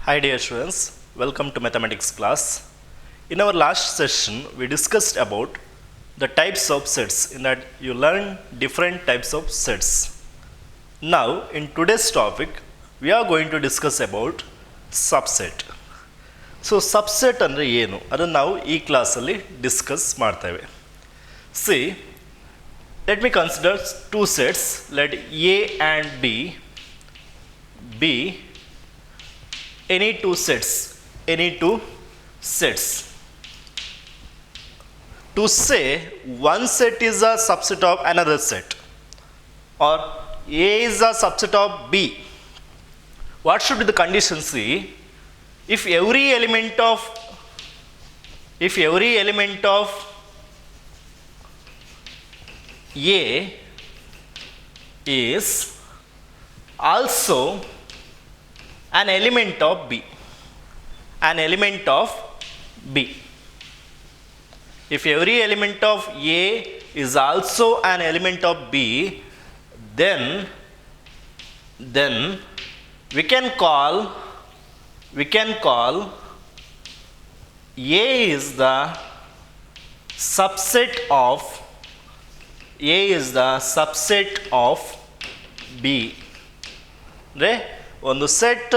Hi dear students, welcome to mathematics class. In our last session, we discussed about the types of sets. In that you learned different types of sets. Now in today's topic, we are going to discuss about subset. So subset andre ಏನು ಅದನ್ನು ನಾವು ಈ ಕ್ಲಾಸಲ್ಲಿ discuss ಮಾಡ್ತೇವೆ. See, let me consider two sets. Let A and B be any two sets. To say one set is a subset of another set or A is a subset of B, what should be the condition? See, if every element of A is also an element of B. If every element of A is also an element of B, then we can call A is the subset of B. ಅಂದರೆ ಒಂದು set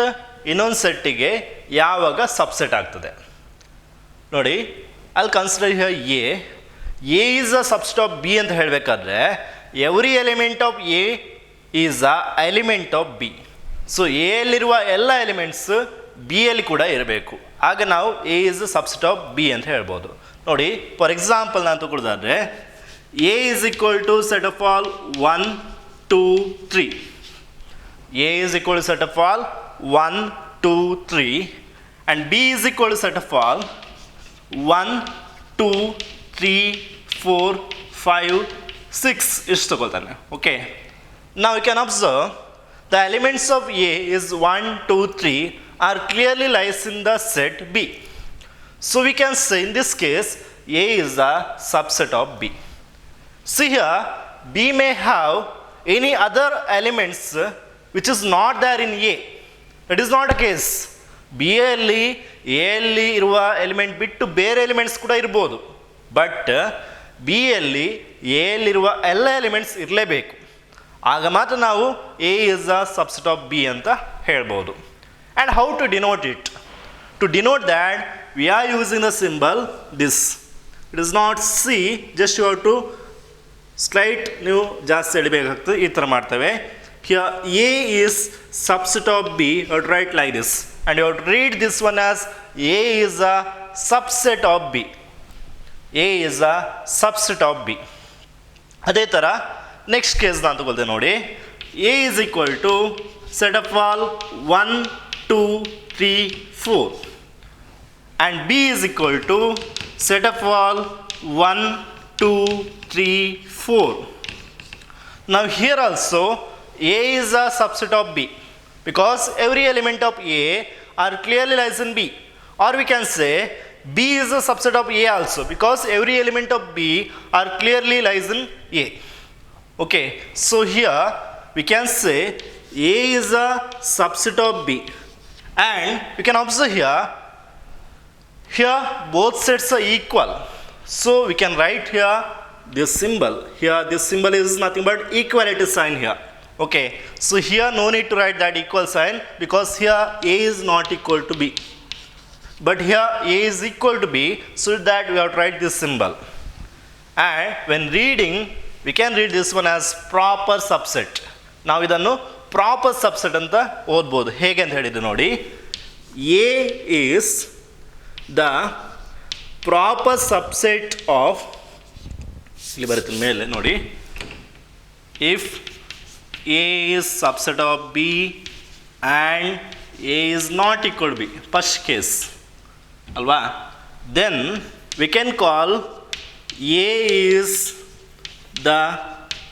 ಇನ್ನೊಂದು ಸೆಟ್ಟಿಗೆ ಯಾವಾಗ subset ಆಗ್ತದೆ ನೋಡಿ. ಅಲ್ಲಿ consider here A is a subset of B ಅಂತ ಹೇಳಬೇಕಾದ್ರೆ every element of A is a element of B. So ಎಲ್ಲಿರುವ ಎಲ್ಲ ಎಲಿಮೆಂಟ್ಸ್ ಬಿ ಯಲ್ಲಿ ಕೂಡ ಇರಬೇಕು, ಆಗ ನಾವು A is a subset of B ಅಂತ ಹೇಳ್ಬೋದು. ನೋಡಿ, ಫಾರ್ ಎಕ್ಸಾಂಪಲ್ ನಾನು ತಗೊಳ್ಳೋದಾದ್ರೆ A is equal to set of all 1 2 3. A is equal to set of all 1 2 3 and B is equal to set of all 1 2 3 4 5 6 is ತಗೊಳ್ತಾನೆ. Okay, now you can observe the elements of A is 1 2 3 are clearly lies in the set B. So we can say in this case A is a subset of B. See here, B may have any other elements which is not there in A. That is not a case. B ಯಲ್ಲಿ A ಯಲ್ಲಿ ಇರುವ element ಬಿಟ್ಟು ಬೇರೆ elements ಕೂಡ ಇರ್ಬೋದು, but B ಯಲ್ಲಿ A ಯಲ್ಲಿರುವ ಎಲ್ಲ ಎಲಿಮೆಂಟ್ಸ್ ಇರಲೇಬೇಕು, ಆಗ ಮಾತ್ರ ನಾವು A is a subset of B ಅಂತ ಹೇಳ್ಬೋದು. And how to denote it? To denote that, we are using the symbol this. It is not C, just you have to slight ನೀವು ಜಾಸ್ತಿ ಎಳಿಬೇಕಾಗ್ತದೆ. ಈ ಥರ ಮಾಡ್ತೇವೆ. Here A is subset of B, you have to write like this, and you have to read this one as A is a subset of B. A is a subset of B. ಅದೇ ಥರ next case ನಾನು ತಗೊಳ್ತೇನೆ ನೋಡಿ. A is equal to set of all 1 2 3 4 and B is equal to set of all 1 2 3 4. Now here also A is a subset of B because every element of A are clearly lies in B, or we can say B is a subset of A also because every element of B are clearly lies in A. Okay, so here we can say A is a subset of B, and you can observe here both sets are equal, so we can write here this symbol. Here this symbol is nothing but equality sign here. Okay, so here no need to write that equal sign because here A is not equal to B, but here A is equal to B, so that we have to write this symbol. And when reading, we can read this one as proper subset. ನಾವು ಇದನ್ನು proper subset ಅಂತ ಓದ್ಬೋದು. ಹೇಗೆ ಅಂತ ಹೇಳಿದ್ದು ನೋಡಿ, A is the proper subset of, ಇಲ್ಲಿ ಬರುತ್ತೆ ಮೇಲೆ ನೋಡಿ, if A is subset of B and A is not equal to B, first case alva, then we can call A is the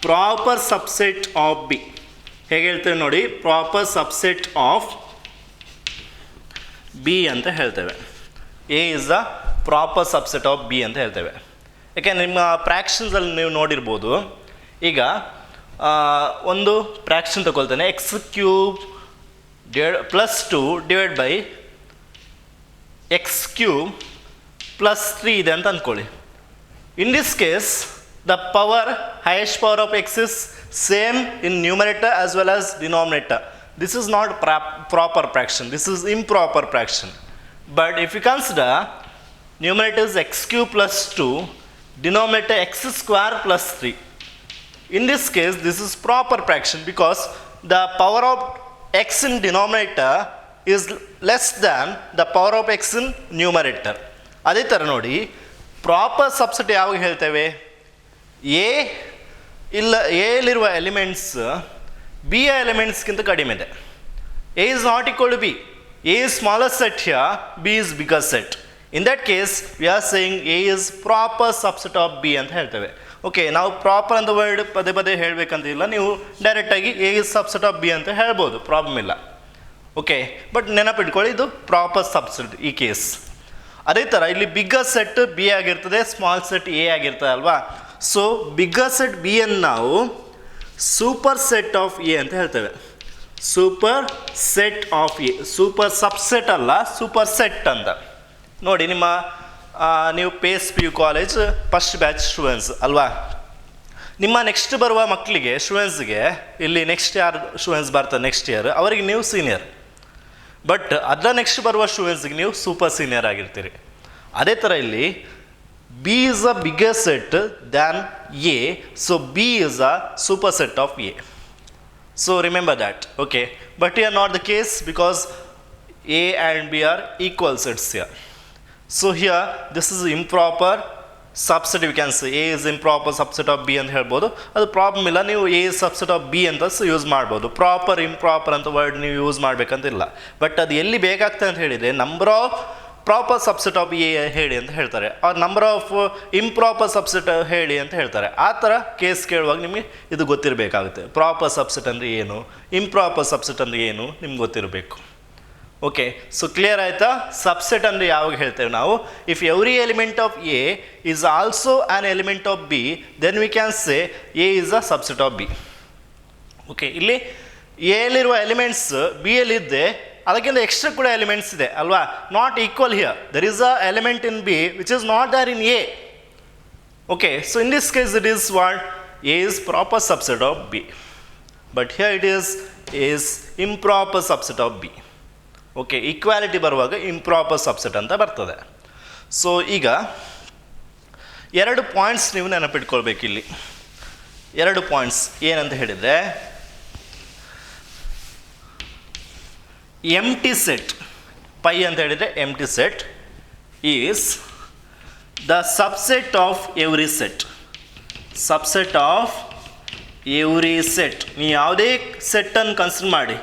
proper subset of B. ಹೇಗೆ ಹೇಳ್ತೇವೆ ನೋಡಿ, proper subset of B ಅಂತ ಹೇಳ್ತೇವೆ. A is the proper subset of B ಅಂತ ಹೇಳ್ತೇವೆ. ಯಾಕೆಂದರೆ ನಿಮ್ಮ ಫ್ರ್ಯಾಕ್ಷನ್ಸಲ್ಲಿ ನೀವು ನೋಡಿರ್ಬೋದು, ಈಗ ಒಂದು ಫ್ರ್ಯಾಕ್ಷನ್ ತಗೊಳ್ತಾನೆ, x³ + 2 divide by x cube plus 3 ಇದೆ ಅಂತ ಅಂದ್ಕೊಳ್ಳಿ. In this case the power highest power of x is same in numerator as well as denominator. This is not proper fraction, this is improper fraction. But if you consider numerator is x cube plus 2, denominator x square plus 3. In this case, this is proper fraction because the power of x in denominator is less than the power of x in numerator. ಅದೇ ಥರ ನೋಡಿ, proper subset ಯಾವಾಗ ಹೇಳ್ತೇವೆ? ಎಲ್ಲಿರುವ elements B ಯ ಎಲಿಮೆಂಟ್ಸ್ಗಿಂತ ಕಡಿಮೆ ಇದೆ. A is not equal to B. A is smaller set here, B is bigger set. In that case we are saying A is proper subset of B ಅಂತ ಹೇಳ್ತೇವೆ. Okay, ನಾವು proper ಅಂತ word ಪದೇ ಪದೇ ಹೇಳಬೇಕಂತಿಲ್ಲ, ನೀವು ಡೈರೆಕ್ಟಾಗಿ A is subset of B ಅಂತ ಹೇಳ್ಬೋದು, ಪ್ರಾಬ್ಲಮ್ ಇಲ್ಲ. ಓಕೆ, ಬಟ್ ನೆನಪಿಟ್ಕೊಳ್ಳಿ, ಇದು ಪ್ರಾಪರ್ ಸಬ್ಸೆಟ್ ಈ ಕೇಸ್. ಅದೇ ಥರ ಇಲ್ಲಿ ಬಿಗ್ಗರ್ ಸೆಟ್ ಬಿ ಆಗಿರ್ತದೆ, ಸ್ಮಾಲ್ ಸೆಟ್ ಎ ಆಗಿರ್ತದೆ ಅಲ್ವಾ. ಸೊ ಬಿಗ್ಗರ್ ಸೆಟ್ ಬಿ ಅನ್ನು ನಾವು ಸೂಪರ್ ಸೆಟ್ ಆಫ್ ಎ ಅಂತ ಹೇಳ್ತೇವೆ. Super set of A, super subset ಅಲ್ಲ, ಸೂಪರ್ ಸೆಟ್ ಅಂತ. ನೋಡಿ, ನೀವು PACE P U college first batch students ಅಲ್ವಾ. ನಿಮ್ಮ ನೆಕ್ಸ್ಟ್ ಬರುವ ಮಕ್ಕಳಿಗೆ ಸ್ಟೂಡೆಂಟ್ಸ್ಗೆ ಇಲ್ಲಿ ನೆಕ್ಸ್ಟ್ ಯಾರು ಸ್ಟೂಡೆಂಟ್ಸ್ ಬರ್ತಾರೆ ನೆಕ್ಸ್ಟ್ ಇಯರ್, ಅವರಿಗೆ ನೀವು ಸೀನಿಯರ್. ಬಟ್ ಅದರ ನೆಕ್ಸ್ಟ್ ಬರುವ ಸ್ಟೂಡೆಂಟ್ಸ್ಗೆ ನೀವು ಸೂಪರ್ ಸೀನಿಯರ್ ಆಗಿರ್ತೀರಿ. ಅದೇ ಥರ ಇಲ್ಲಿ B is a bigger set than A, so B is a superset of A. So remember that, okay. But here not the case because A and B are equal sets here. So here this is improper subset, we can say A is improper subset of B ಅಂತ ಹೇಳ್ಬೋದು. ಅದು problem ಇಲ್ಲ, ನೀವು A is subset of B ಅಂತ use ಮಾಡ್ಬೋದು. Proper improper ಅಂತ word ನೀವು use ಮಾಡಬೇಕಂತಿಲ್ಲ. But ಅದು ಎಲ್ಲಿ ಬೇಕಾಗ್ತದೆ ಅಂತ ಹೇಳಿದರೆ number of proper subset of A ಹೇಳಿ ಅಂತ ಹೇಳ್ತಾರೆ, ಅವ್ರ ನಂಬರ್ ಆಫ್ ಇಂಪ್ರಾಪರ್ ಸಬ್ಸೆಟ್ ಹೇಳಿ ಅಂತ ಹೇಳ್ತಾರೆ. ಆ ಥರ ಕೇಸ್ ಕೇಳುವಾಗ ನಿಮಗೆ ಇದು ಗೊತ್ತಿರಬೇಕಾಗುತ್ತೆ. ಪ್ರಾಪರ್ ಸಬ್ಸೆಟ್ ಅಂದರೆ ಏನು, ಇಂಪ್ರಾಪರ್ ಸಬ್ಸೆಟ್ ಅಂದರೆ ಏನು ನಿಮ್ಗೆ ಗೊತ್ತಿರಬೇಕು. ಓಕೆ, ಸೊ ಕ್ಲಿಯರ್ ಆಯಿತಾ? ಸಬ್ಸೆಟ್ ಅಂದರೆ ಯಾವಾಗ ಹೇಳ್ತೇವೆ ನಾವು? If every element of A is also an element of B, then we can say A is a subset of B. Okay, ಇಲ್ಲಿ ಎಲ್ಲಿರುವ ಎಲಿಮೆಂಟ್ಸ್ ಬಿ ಯಲ್ಲಿದ್ದೆ, ಅದಕ್ಕಿಂತ ಎಕ್ಸ್ಟ್ರಾ ಕೂಡ ಎಲಿಮೆಂಟ್ಸ್ ಇದೆ ಅಲ್ವಾ. Not equal here, there is a element in B which is not there in A. Okay, so in this case it is what A is proper subset of B, but here it is improper subset of B. Okay, equality ಬರುವಾಗ improper subset ಅಂತ ಬರ್ತದೆ. So ಈಗ ಎರಡು points ನೀವು ನೆನಪಿಟ್ಕೊಳ್ಬೇಕು ಇಲ್ಲಿ. ಎರಡು points ಏನಂತ ಹೇಳಿದರೆ, ಎಂಟಿ ಸೆಟ್ ಪೈ ಅಂತ ಹೇಳಿದರೆ empty set is the subset of every set. Subset of every set. ನೀವು ಯಾವುದೇ ಸೆಟ್ಟನ್ನು ಕನ್ಸಿಡರ್ ಮಾಡಿ,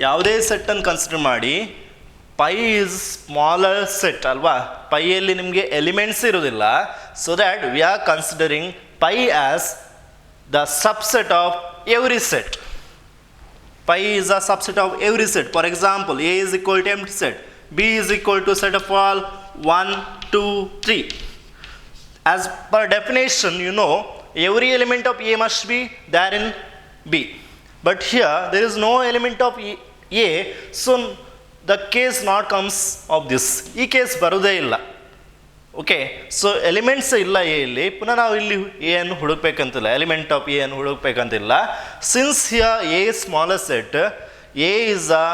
ಯಾವುದೇ ಸೆಟ್ಟನ್ನು ಕನ್ಸಿಡರ್ ಮಾಡಿ, ಪೈ ಈಸ್ ಸ್ಮಾಲರ್ ಸೆಟ್ ಅಲ್ವಾ. ಪೈಯಲ್ಲಿ ನಿಮಗೆ ಎಲಿಮೆಂಟ್ಸ್ ಇರೋದಿಲ್ಲ. So that we are considering pi as the subset of every set. Pi is a subset of every set. For example, A is equal to empty set, B is equal to set of all 1, 2, 3. As per definition, you know, every element of A must be there in B. But here, there is no element of A, so the case not comes of this. ಈ case ಬರೋದೇ ಇಲ್ಲ. Okay, so elements ಇಲ್ಲ A ಇಲ್ಲಿ. ಪುನಃ ನಾವು ಇಲ್ಲಿ A ಅನ್ನು ಹುಡುಕ್ಬೇಕಂತಿಲ್ಲ, element of A ಅನ್ನು ಹುಡುಕ್ಬೇಕಂತಿಲ್ಲ. Since here A is smaller set, A is a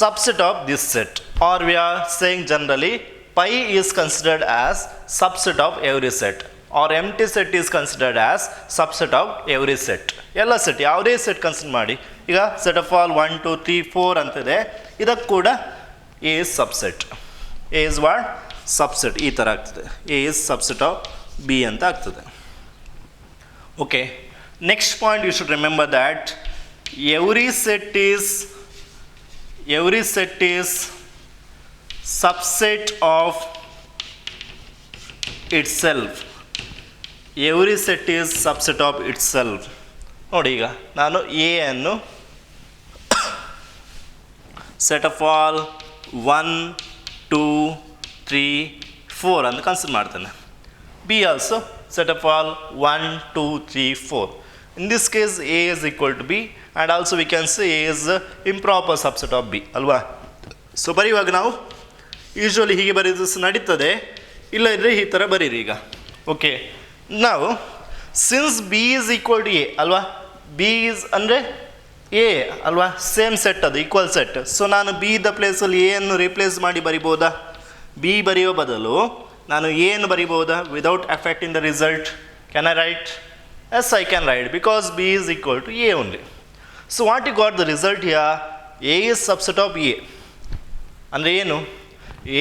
subset of this set, or we are saying generally pi is considered as subset of every set, or empty set is considered as subset of every set. ಎಲ್ಲ set, ಯಾವುದೇ set consider ಮಾಡಿ. ಈಗ set of all 1, 2, 3, 4 ಅಂತಿದೆ, ಇದಕ್ಕೆ ಕೂಡ A is subset. A is what subset ಈ ಥರ ಆಗ್ತದೆ. A is subset of B ಅಂತ ಆಗ್ತದೆ. Okay, next point you should remember that every set is subset of itself. Every set is subset of itself. ನೋಡಿ, ಈಗ ನಾನು ಎ ಅನ್ನು ಸೆಟ್ ಆಫ್ ಆಲ್ 1, 2, 3, 4 ಅಂತ ಕನ್ಸಿಡರ್ ಮಾಡ್ತೇನೆ. Be also set of all 1, 2, 3, 4. In this case A is equal to B and also we can say A is improper subset of B ಅಲ್ವಾ. So ಬರೆಯುವಾಗ ನಾವು ಯೂಶ್ವಲಿ ಹೀಗೆ ಬರೆದು ನಡೀತದೆ, ಇಲ್ಲ ಇದ್ದರೆ ಈ ಥರ ಬರೀರಿ ಈಗ. ಓಕೆ, ನಾವು since B is equal to A ಅಲ್ವಾ, ಬಿ ಈಸ್ ಅಂದರೆ ಎ ಅಲ್ವಾ, ಸೇಮ್ ಸೆಟ್ ಅದು, ಈಕ್ವಲ್ ಸೆಟ್. ಸೊ ನಾನು ಬಿ ದ ಪ್ಲೇಸಲ್ಲಿ ಎ ಅನ್ನು ರಿಪ್ಲೇಸ್ ಮಾಡಿ ಬರಿಬೋದಾ? ಬಿ ಬರೆಯೋ ಬದಲು ನಾನು ಎ ಅನ್ನು ಬರಿಬೋದಾ without affecting the result? Can I write? Yes, I can write, because B is equal to A only. So what you got the result here? A is subset of A ಅಂದರೆ ಏನು?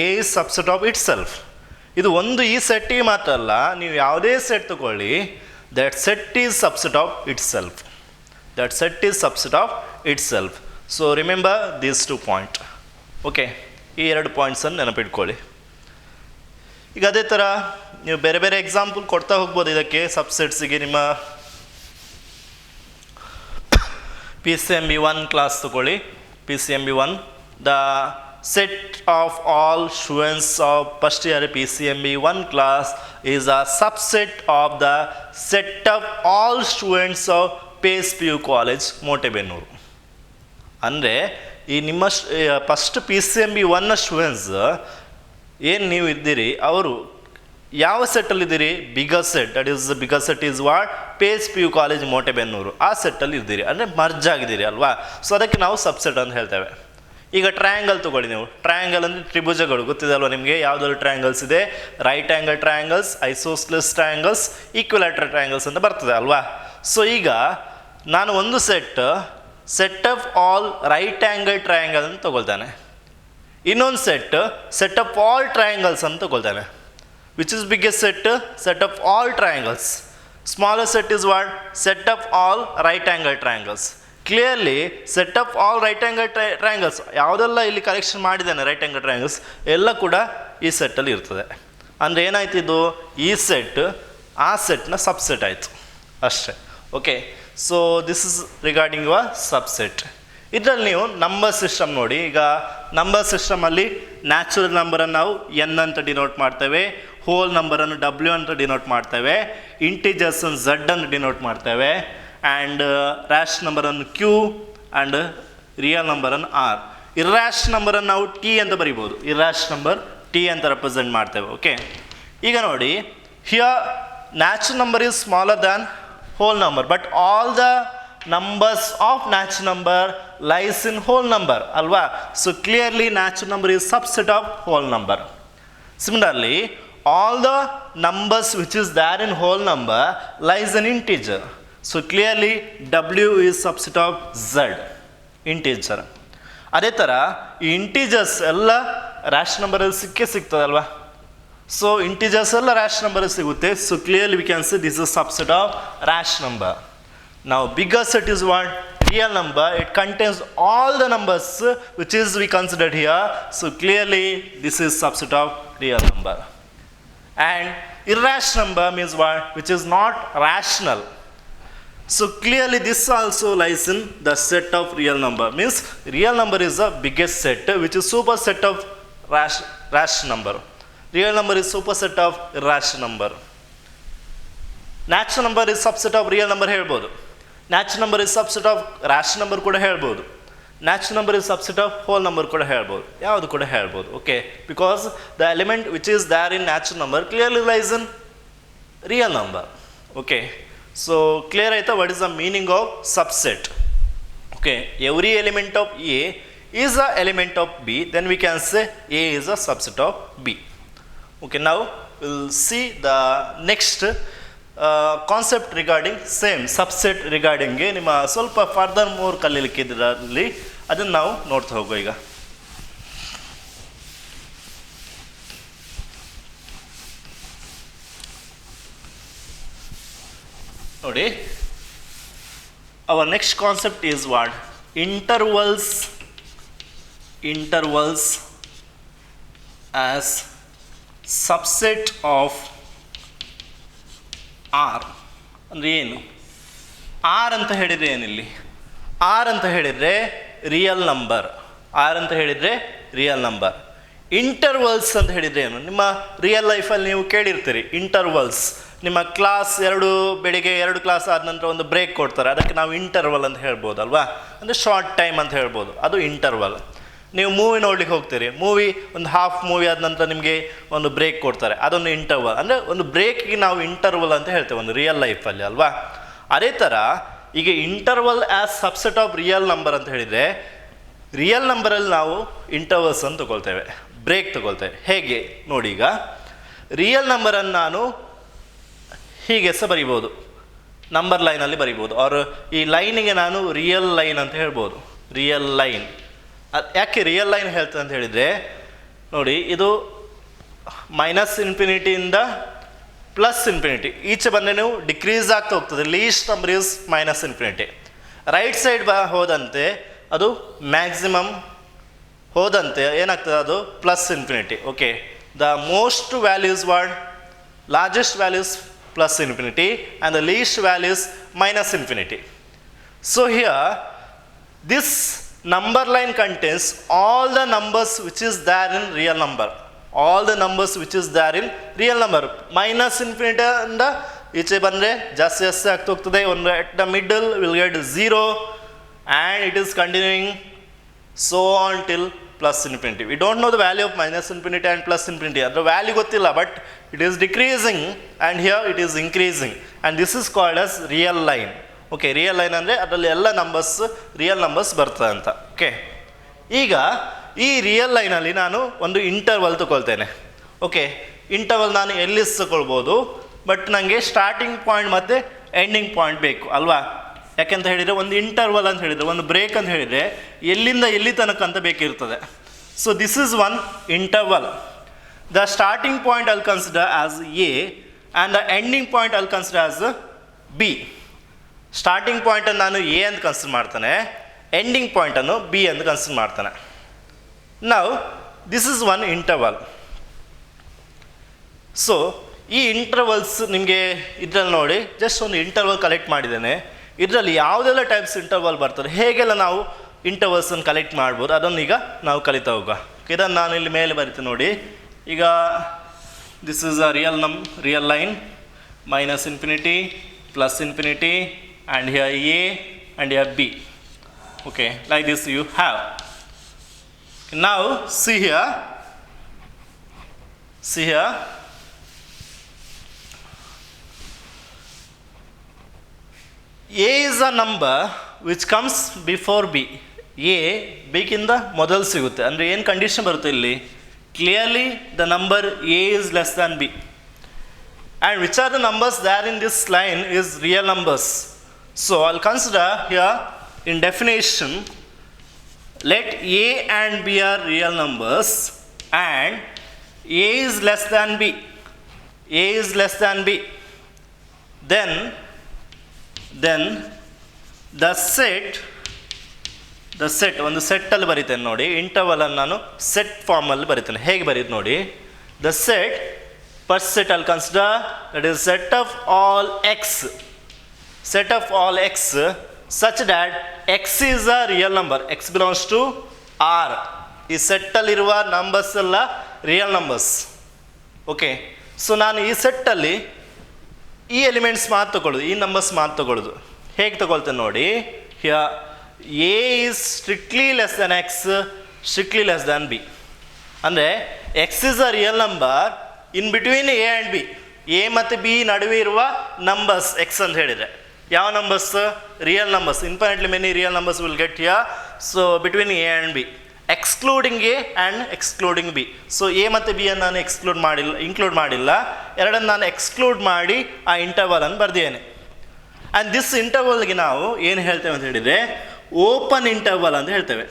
A is subset of it self. ಇದು ಒಂದು ಈ ಸೆಟ್ಟಿಗೆ ಮಾತ್ರ ಅಲ್ಲ, ನೀವು ಯಾವುದೇ set ತಗೊಳ್ಳಿ, that set is subset of it self. That set is subset of itself. So remember these 2 points. Okay, ಈ 2 ಪಾಯಿಂಟ್ಸನ್ನು ನೆನಪಿಟ್ಕೊಳ್ಳಿ. ಈಗ ಅದೇ ಥರ ನೀವು ಬೇರೆ ಬೇರೆ ಎಕ್ಸಾಂಪಲ್ ಕೊಡ್ತಾ ಹೋಗ್ಬೋದು ಇದಕ್ಕೆ, ಸಬ್ಸೆಟ್ಸಿಗೆ. ನಿಮ್ಮ PCMB1 ಕ್ಲಾಸ್ ತಗೊಳ್ಳಿ. PCMB1, the set of all students of first year PCMB1 class is a subset of the set of all students of Pace P U college Motebennur. ಅಂದರೆ ಈ ನಿಮ್ಮ ಫಸ್ಟ್ PCMB1 ಸ್ಟೂಡೆಂಟ್ಸ್ ಏನು ನೀವು ಇದ್ದೀರಿ, ಅವರು ಯಾವ ಸೆಟ್ಟಲ್ಲಿದ್ದೀರಿ? Bigger set. That is bigger set is what? Pace P U college Motebennur. ಆ ಸೆಟ್ಟಲ್ಲಿ ಇದ್ದೀರಿ, ಅಂದರೆ ಮರ್ಜ್ ಆಗಿದ್ದೀರಿ ಅಲ್ವಾ. ಸೊ ಅದಕ್ಕೆ ನಾವು ಸಬ್ಸೆಟ್ ಅಂತ ಹೇಳ್ತೇವೆ. ಈಗ ಟ್ರಯಾಂಗಲ್ ತೊಗೊಳ್ಳಿ ನೀವು. ಟ್ರಯಾಂಗಲ್ ಅಂದರೆ ತ್ರಿಭುಜಗಳು ಗೊತ್ತಿದೆ ಅಲ್ವಾ ನಿಮಗೆ? ಯಾವುದಾದ್ರು ಟ್ರಯಾಂಗಲ್ಸ್ ಇದೆ, right angle triangles, isosceles triangles, equilateral triangles ಅಂತ ಬರ್ತದೆ ಅಲ್ವಾ. ಸೊ ಈಗ ನಾನು ಒಂದು set of all right angle triangle ಅಂತ ತೊಗೊಳ್ತಾನೆ. ಇನ್ನೊಂದು ಸೆಟ್ ಆಫ್ ಆಲ್ ಟ್ರಯಾಂಗಲ್ಸ್ ಅಂತ ತೊಗೊಳ್ತಾನೆ. Which is biggest set of all triangles. Smaller set is what? Set of all right angle triangles. Clearly set of all right angle triangles ಯಾವುದೆಲ್ಲ ಇಲ್ಲಿ collection ಮಾಡಿದ್ದಾನೆ right angle triangles ಎಲ್ಲ ಕೂಡ ಈ ಸೆಟ್ಟಲ್ಲಿ ಇರ್ತದೆ. ಅಂದರೆ ಏನಾಯ್ತು, ಇದು ಈ ಸೆಟ್ ಆ ಸೆಟ್ನ ಸಬ್ಸೆಟ್ ಆಯಿತು ಅಷ್ಟೇ. Okay, so this is regarding your subset. ಇದರಲ್ಲಿ ನೀವು ನಂಬರ್ ಸಿಸ್ಟಮ್ ನೋಡಿ. ಈಗ ನಂಬರ್ ಸಿಸ್ಟಮಲ್ಲಿ ನ್ಯಾಚುರಲ್ ನಂಬರನ್ನು ನಾವು ಎನ್ ಅಂತ ಡಿನೋಟ್ ಮಾಡ್ತೇವೆ, ಹೋಲ್ ನಂಬರನ್ನು ಡಬ್ಲ್ಯೂ ಅಂತ ಡಿನೋಟ್ ಮಾಡ್ತೇವೆ, ಇಂಟಿಜರ್ಸನ್ನು ಝಡ್ ಅಂತ ಡಿನೋಟ್ ಮಾಡ್ತೇವೆ, ಆ್ಯಂಡ್ ರ್ಯಾಶ್ ನಂಬರನ್ನು ಕ್ಯೂ ಆ್ಯಂಡ್ ರಿಯಲ್ ನಂಬರನ್ನು ಆರ್. ಇರ್ರ್ಯಾಶ್ ನಂಬರನ್ನು ನಾವು ಟಿ ಅಂತ ಬರಿಬೋದು. ಇರ್ರ್ಯಾಶ್ ನಂಬರ್ ಟಿ ಅಂತ ರೆಪ್ರೆಸೆಂಟ್ ಮಾಡ್ತೇವೆ. ಓಕೆ, ಈಗ ನೋಡಿ, here natural number is smaller than whole number, but all the numbers of natural number lies in whole number alwa. So clearly natural number is subset of whole number. Similarly, all the numbers which is there in whole number lies in integer. So clearly w is subset of z, integer. ಅದೇ ಥರ ಈ integers ಎಲ್ಲ rational ನಂಬರಲ್ಲಿ ಸಿಗ್ತದಲ್ವಾ. So integers ಎಲ್ಲ rational number ಸಿಗುತ್ತೆ. So clearly we can say this is subset of rational number. ನಾವು bigger set is what? Real number. It contains all the numbers which is we considered here. So clearly this is subset of real number. And irrational number means what? Which is not rational. So clearly this also lies in the set of real number. Means real number is the biggest set, which is superset of rash number. Real number is superset of irrational number. Natural number is subset of real number ಹೇಳ್ಬೋದು. Natural number is subset of rational number ಕೂಡ ಹೇಳ್ಬೋದು. Natural number is subset of whole number ಕೂಡ ಹೇಳ್ಬೋದು. ಯಾವುದು ಕೂಡ ಹೇಳ್ಬೋದು. Okay, because the element which is there in natural number clearly lies in real number. Okay, so clear ಆಯ್ತಾ what is the meaning of subset? Okay, every element of A is a element of B, then we can say A is a subset of B. Okay, now we'll see the next concept regarding same subset ರಿಗಾರ್ಡಿಂಗ್ಗೆ ನಿಮ್ಮ ಸ್ವಲ್ಪ further more ಕಲೀಲಿಕ್ಕೆ ಇದರಲ್ಲಿ ಅದನ್ನು ನಾವು ನೋಡ್ತಾ ಹೋಗೋ. ಈಗ ನೋಡಿ, our next concept is what? Intervals as subset of R. ಅಂದರೆ ಏನು? ಆರ್ ಅಂತ ಹೇಳಿದರೆ ಏನಿಲ್ಲಿ? ಆರ್ ಅಂತ ಹೇಳಿದರೆ ರಿಯಲ್ ನಂಬರ್. ಆರ್ ಅಂತ ಹೇಳಿದರೆ ರಿಯಲ್ ನಂಬರ್. ಇಂಟರ್ವಲ್ಸ್ ಅಂತ ಹೇಳಿದರೆ ಏನು? ನಿಮ್ಮ ರಿಯಲ್ ಲೈಫಲ್ಲಿ ನೀವು ಕೇಳಿರ್ತೀರಿ ಇಂಟರ್ವಲ್ಸ್. ನಿಮ್ಮ ಕ್ಲಾಸ್ ಬೆಳಿಗ್ಗೆ 2 ಕ್ಲಾಸ್ ಆದ ನಂತರ ಒಂದು ಬ್ರೇಕ್ ಕೊಡ್ತಾರೆ, ಅದಕ್ಕೆ ನಾವು ಇಂಟರ್ವಲ್ ಅಂತ ಹೇಳ್ಬೋದು ಅಲ್ವಾ? ಅಂದರೆ ಶಾರ್ಟ್ ಟೈಮ್ ಅಂತ ಹೇಳ್ಬೋದು, ಅದು ಇಂಟರ್ವಲ್. ನೀವು ಮೂವಿ ನೋಡ್ಲಿಕ್ಕೆ ಹೋಗ್ತೀರಿ, ಮೂವಿ ಒಂದು ಹಾಫ್ ಮೂವಿ ಆದ ನಂತರ ನಿಮಗೆ ಒಂದು ಬ್ರೇಕ್ ಕೊಡ್ತಾರೆ, ಅದೊಂದು ಇಂಟರ್ವಲ್. ಅಂದರೆ ಒಂದು ಬ್ರೇಕಿಗೆ ನಾವು ಇಂಟರ್ವಲ್ ಅಂತ ಹೇಳ್ತೇವೆ ಒಂದು ರಿಯಲ್ ಲೈಫಲ್ಲಿ ಅಲ್ವಾ. ಅದೇ ಥರ ಈಗ interval as subset of real number ಅಂತ ಹೇಳಿದರೆ, ರಿಯಲ್ ನಂಬರಲ್ಲಿ ನಾವು ಇಂಟರ್ವಲ್ಸ್ ಅಂತ ತಗೊಳ್ತೇವೆ, ಬ್ರೇಕ್ ತಗೊಳ್ತೇವೆ. ಹೇಗೆ ನೋಡಿ, ಈಗ ರಿಯಲ್ ನಂಬರನ್ನು ನಾನು ಹೀಗೆ ಸಹ ಬರಿಬೋದು, ನಂಬರ್ ಲೈನಲ್ಲಿ ಬರಿಬೋದು, ಆರ್ ಈ ಲೈನಿಗೆ ನಾನು ರಿಯಲ್ ಲೈನ್ ಅಂತ ಹೇಳ್ಬೋದು, ರಿಯಲ್ ಲೈನ್. ಯಾಕೆ ರಿಯಲ್ ಲೈನ್ ಹೇಳ್ತೇನೆ ಅಂತ ಹೇಳಿದರೆ, ನೋಡಿ ಇದು ಮೈನಸ್ ಇನ್ಫಿನಿಟಿಯಿಂದ ಪ್ಲಸ್ ಇನ್ಫಿನಿಟಿ ಈಚೆ ಬಂದರೆ ನೀವು ಡಿಕ್ರೀಸ್ ಆಗ್ತಾ ಹೋಗ್ತದೆ, least number is minus infinity. Right side ಹೋದಂತೆ ಅದು ಮ್ಯಾಕ್ಸಿಮಮ್ ಹೋದಂತೆ ಏನಾಗ್ತದೆ, ಅದು plus infinity. Okay, the most values what, largest values plus infinity and the least value is minus infinity. So here this number line contains all the numbers which is there in real number, all the numbers which is there in real number. Minus infinity and ಈಚೆ ಬಂದರೆ ಜಾಸ್ತಿ ಜಾಸ್ತಿ ಆಗ್ತಾ ಹೋಗ್ತದೆ, ಒಂದು at the middle will get 0 and it is continuing so on till plus infinity. We don't know the value of minus infinity and plus infinity. ಅದರ value ಗೊತ್ತಿಲ್ಲ, but it is decreasing and here it is increasing and this is called as real line. Okay, real line ಅಂದರೆ ಅದರಲ್ಲಿ ಎಲ್ಲ numbers real numbers ಬರ್ತದೆ ಅಂತ. Okay, ಈಗ ಈ real ಲೈನಲ್ಲಿ ನಾನು ಒಂದು ಇಂಟರ್ವಲ್ ತಗೊಳ್ತೇನೆ. ಓಕೆ, ಇಂಟರ್ವಲ್ ನಾನು ಎಲ್ಲಿ ತಗೊಳ್ಬೋದು, ಬಟ್ ನನಗೆ ಸ್ಟಾರ್ಟಿಂಗ್ ಪಾಯಿಂಟ್ ಮತ್ತು ಎಂಡಿಂಗ್ ಪಾಯಿಂಟ್ ಬೇಕು ಅಲ್ವಾ. ಯಾಕೆಂತ ಹೇಳಿದರೆ ಒಂದು ಇಂಟರ್ವಲ್ ಅಂತ ಹೇಳಿದರೆ, ಒಂದು ಬ್ರೇಕ್ ಅಂತ ಹೇಳಿದರೆ ಎಲ್ಲಿಂದ ಎಲ್ಲಿ ತನಕ ಅಂತ ಬೇಕಿರ್ತದೆ. So this is one interval. The starting point I'll consider as A and the ending point I'll consider as B. Starting ಪಾಯಿಂಟನ್ನು ನಾನು ಎ ಅಂತ ಕನ್ಸಿಡರ್ ಮಾಡ್ತಾನೆ, ಎಂಡಿಂಗ್ ಪಾಯಿಂಟನ್ನು ಬಿ ಅಂತ ಕನ್ಸಿಡರ್ ಮಾಡ್ತಾನೆ. ನಾವು this is one interval. So ಈ intervals ನಿಮಗೆ ಇದರಲ್ಲಿ ನೋಡಿ, ಜಸ್ಟ್ ಒಂದು ಇಂಟರ್ವಲ್ ಕಲೆಕ್ಟ್ ಮಾಡಿದ್ದೇನೆ. ಇದರಲ್ಲಿ ಯಾವುದೆಲ್ಲ ಟೈಪ್ಸ್ ಇಂಟರ್ವಲ್ ಬರ್ತದೆ, ಹೇಗೆಲ್ಲ ನಾವು ಇಂಟರ್ವಲ್ಸನ್ನು ಕಲೆಕ್ಟ್ ಮಾಡ್ಬೋದು, ಅದನ್ನು ಈಗ ನಾವು ಕಲಿತಾ ಹೋಗುವ. ಇದನ್ನು ನಾನು ಇಲ್ಲಿ ಮೇಲೆ ಬರಿತೀನಿ ನೋಡಿ. ಈಗ this is a real line, minus infinity, plus infinity, and here A and here B. Okay, like this you have. Now see here, A is a number which comes before B. A ಬೇಕಿಂದ ಮೊದಲು ಸಿಗುತ್ತೆ. ಅಂದರೆ ಏನು condition ಬರುತ್ತೆ ಇಲ್ಲಿ, clearly the number A is less than B. And which are the numbers there in this line is real numbers. So I'll consider here in definition, let A and B are real numbers and A is less than B. A is less than B. Then the set ಒಂದು ಸೆಟ್ಟಲ್ಲಿ ಬರಿತೇನೆ ನೋಡಿ. ಇಂಟರ್ವಲನ್ನು ನಾನು set ಫಾರ್ಮಲ್ಲಿ ಬರಿತೇನೆ. ಹೇಗೆ ಬರೀತು ನೋಡಿ, the set, first set ಅಲ್ಲಿ consider that is set of all X, set of all x such that x is a real number, x belongs to R. ಈ ಸೆಟ್ಟಲ್ಲಿರುವ numbers ಎಲ್ಲ real numbers. Okay, so ನಾನು ಈ ಸೆಟ್ಟಲ್ಲಿ ಈ elements ಮಾತ್ರ ತಗೊಳ್ಳೋದು, ಈ numbers ಮಾತ್ರ ತಗೊಳ್ಳೋದು. ಹೇಗೆ ತಗೊಳ್ತೇನೆ ನೋಡಿ, here A is strictly less than x, strictly less than B. ಅಂದರೆ x is a real number in between A and B. A ಮತ್ತು ಬಿ ನಡುವೆ ಇರುವ ನಂಬರ್ಸ್ ಎಕ್ಸ್ ಅಂತ ಹೇಳಿದರೆ ಯಾವ numbers, real numbers. Infinitely many real numbers will get here. So between A and B, excluding A and excluding B. So A ಮತ್ತು B ಅನ್ನು ನಾನು include ಮಾಡಿಲ್ಲ, ಎರಡನ್ನು ನಾನು ಎಕ್ಸ್ಕ್ಲೂಡ್ ಮಾಡಿ ಆ ಇಂಟರ್ವಲನ್ನು ಬರೆದಿದ್ದೇನೆ. ಆ್ಯಂಡ್ ದಿಸ್ ಇಂಟರ್ವಲ್ಗೆ ನಾವು ಏನು ಹೇಳ್ತೇವೆ ಅಂತ ಹೇಳಿದರೆ ಓಪನ್ ಇಂಟರ್ವಲ್ ಅಂತ ಹೇಳ್ತೇವೆ.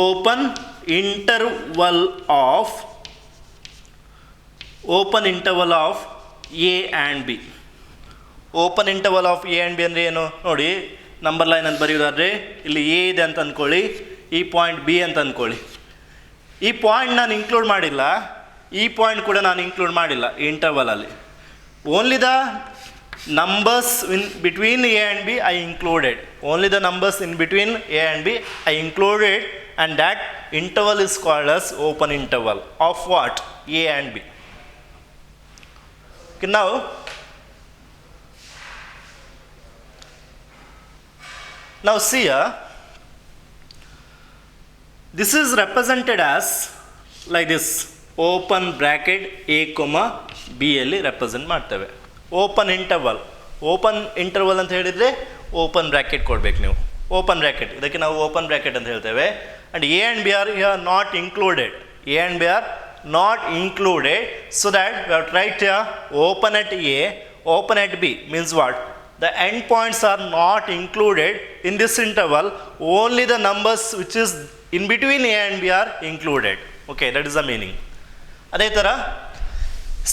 Open interval of A and B. Open interval of A and B ಅಂದರೆ ಏನು ನೋಡಿ, ನಂಬರ್ ಲೈನಲ್ಲಿ ಬರೆಯೋದಾದರೆ ಇಲ್ಲಿ ಎ ಇದೆ ಅಂತ ಅಂದ್ಕೊಳ್ಳಿ, ಈ ಪಾಯಿಂಟ್ ಬಿ ಅಂತ ಅಂದ್ಕೊಳ್ಳಿ. ಈ ಪಾಯಿಂಟ್ ನಾನು ಇನ್ಕ್ಲೂಡ್ ಮಾಡಿಲ್ಲ, ಈ ಪಾಯಿಂಟ್ ಕೂಡ ನಾನು ಇನ್ಕ್ಲೂಡ್ ಮಾಡಿಲ್ಲ ಈ ಇಂಟರ್ವಲಲ್ಲಿ. Only the numbers in between A and B I included. Only the numbers in between A and B I included, and that interval is called as open interval of what, A and B. Now see here, This is represented as like this, open bracket a comma b ಅಲ್ಲಿ represent ಮಾಡ್ತೇವೆ. Open interval ಅಂತ ಹೇಳಿದರೆ open bracket ಕೊಡಬೇಕು ನೀವು. Open bracket, ಇದಕ್ಕೆ ನಾವು open bracket ಅಂತ ಹೇಳ್ತೇವೆ. And A and B are here not included. A and B are not included, so that we have to write here open at A, open at B means what? The endpoints are not included in this interval, only the numbers which is in between A and B are included. Okay, that is the meaning. ಅದೇ ಥರ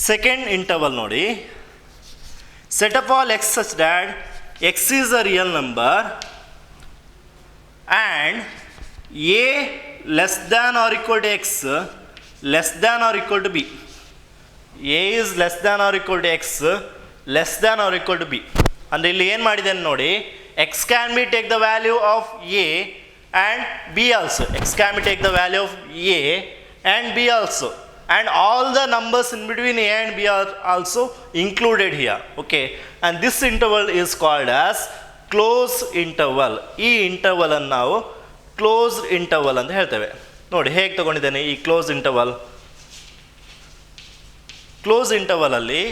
second interval ನೋಡಿ, set of all x such that x is a real number and A less than or equal to x less than or equal to b. A is less than or equal to x, less than or equal to b. ಅಂದರೆ ಇಲ್ಲಿ ಏನು ಮಾಡಿದ್ದೇನೆ ನೋಡಿ, x can be take the value of a and b also. X can be take the value of a and b also, and all the numbers in between a and b are also included here. Okay, and this interval is called as closed interval. ಈ interval ಅನ್ನು ನಾವು closed interval ಅಂತ ಹೇಳ್ತೇವೆ. ನೋಡಿ ಹೇಗೆ ತೊಗೊಂಡಿದ್ದೇನೆ ಈ close ಇಂಟರ್ವಲಲ್ಲಿ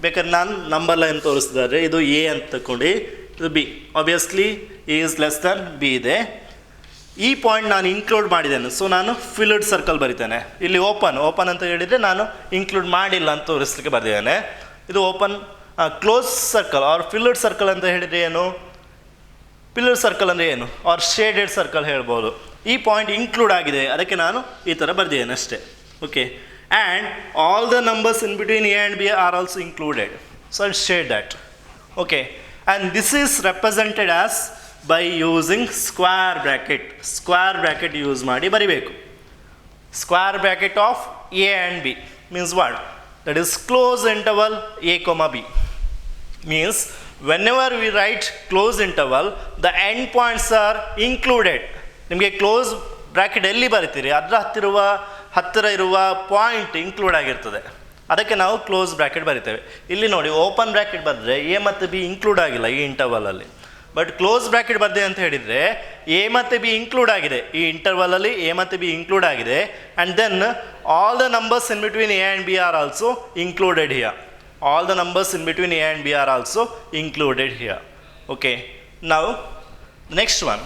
ಬೇಕಾದ್ರೆ ನಾನು ನಂಬರ್ ಲೈನ್ ತೋರಿಸಿದ್ದಾರೆ. ಇದು ಎ ಅಂತ ತಗೊಂಡು ಇದು B. Obviously A is less than B ಇದೆ. ಈ ಪಾಯಿಂಟ್ ನಾನು ಇನ್ಕ್ಲೂಡ್ ಮಾಡಿದ್ದೇನೆ, ಸೊ ನಾನು ಫಿಲ್ಡ್ ಸರ್ಕಲ್ ಬರಿತೇನೆ. ಇಲ್ಲಿ ಓಪನ್ ಅಂತ ಹೇಳಿದರೆ ನಾನು ಇನ್ಕ್ಲೂಡ್ ಮಾಡಿಲ್ಲ ಅಂತ ತೋರಿಸ್ಲಿಕ್ಕೆ ಬರ್ದಿದ್ದೇನೆ. ಇದು open close circle R filled circle ಅಂತ ಹೇಳಿದರೆ ಏನು, ಪಿಲ್ಲರ್ ಸರ್ಕಲ್ ಅಂದರೆ ಏನು, ಆರ್ ಶೇಡೆಡ್ ಸರ್ಕಲ್ ಹೇಳ್ಬೋದು. ಈ ಪಾಯಿಂಟ್ ಇನ್ಕ್ಲೂಡ್ ಆಗಿದೆ, ಅದಕ್ಕೆ ನಾನು ಈ ಥರ ಬರ್ದಿದ್ದೇನೆ ಅಷ್ಟೇ. Okay, and all the numbers in between A and B are also included, so I shade that. Okay, and this is represented as by using square bracket use ಮಾಡಿ ಬರಿಬೇಕು. Square bracket of A and B means what? That is close interval a, b means whenever we write close interval the end points are included. ನಿಮಗೆ close bracket ಎಲ್ಲಿ ಬರಿತೀರಿ ಅದರ ಹತ್ತಿರ ಇರುವ point include ಆಗಿರ್ತದೆ, ಅದಕ್ಕೆ ನಾವು ಕ್ಲೋಸ್ ಬ್ರ್ಯಾಕೆಟ್ ಬರಿತೇವೆ. ಇಲ್ಲಿ ನೋಡಿ ಓಪನ್ ಬ್ರ್ಯಾಕೆಟ್ ಬರೆದ್ರೆ ಎ ಮತ್ತು ಬಿ ಇನ್ಕ್ಲೂಡ್ ಆಗಿಲ್ಲ ಈ ಇಂಟರ್ವಲಲ್ಲಿ, ಬಟ್ ಕ್ಲೋಸ್ ಬ್ರ್ಯಾಕೆಟ್ ಬರ್ದೆ ಅಂತ ಹೇಳಿದರೆ ಎ ಮತ್ತು ಬಿ ಇನ್ಕ್ಲೂಡ್ ಆಗಿದೆ. ಈ ಇಂಟರ್ವಲಲ್ಲಿ ಎ ಮತ್ತು ಬಿ ಇನ್ಕ್ಲೂಡ್ ಆಗಿದೆ, and then all the numbers in between A and B are also included here. All the numbers in between a and b are also included here. Okay, now next one.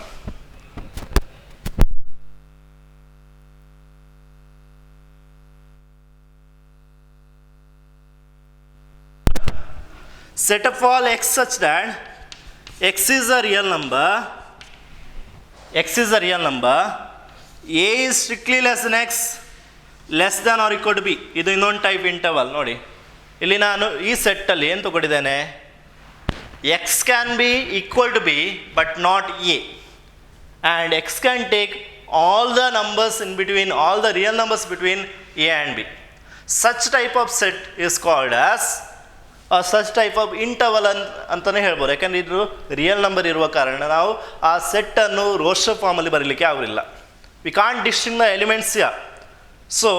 Set of all x such that x is a real number, a is strictly less than x, less than or equal to b. ಇದು ಇನ್ನೊಂದು type interval ನೋಡಿ. ಇಲ್ಲಿ ನಾನು ಈ ಸೆಟ್ಟಲ್ಲಿ ಏನು ತಗೊಂಡಿದ್ದೇನೆ, x can be equal to B but not A, and X can take all the numbers in between, all the real numbers between A and B. Such type of set is called as such type of interval ಅಂತಲೇ ಹೇಳ್ಬೋದು. ಯಾಕಂದರೆ ಇದು real number ಇರುವ ಕಾರಣ ನಾವು ಆ ಸೆಟ್ಟನ್ನು roster ಫಾರ್ಮಲ್ಲಿ ಬರೀಲಿಕ್ಕೆ ಆಗೋದಿಲ್ಲ. We can't ಡಿಸ್ಟಿಂಗ್ the elements here. So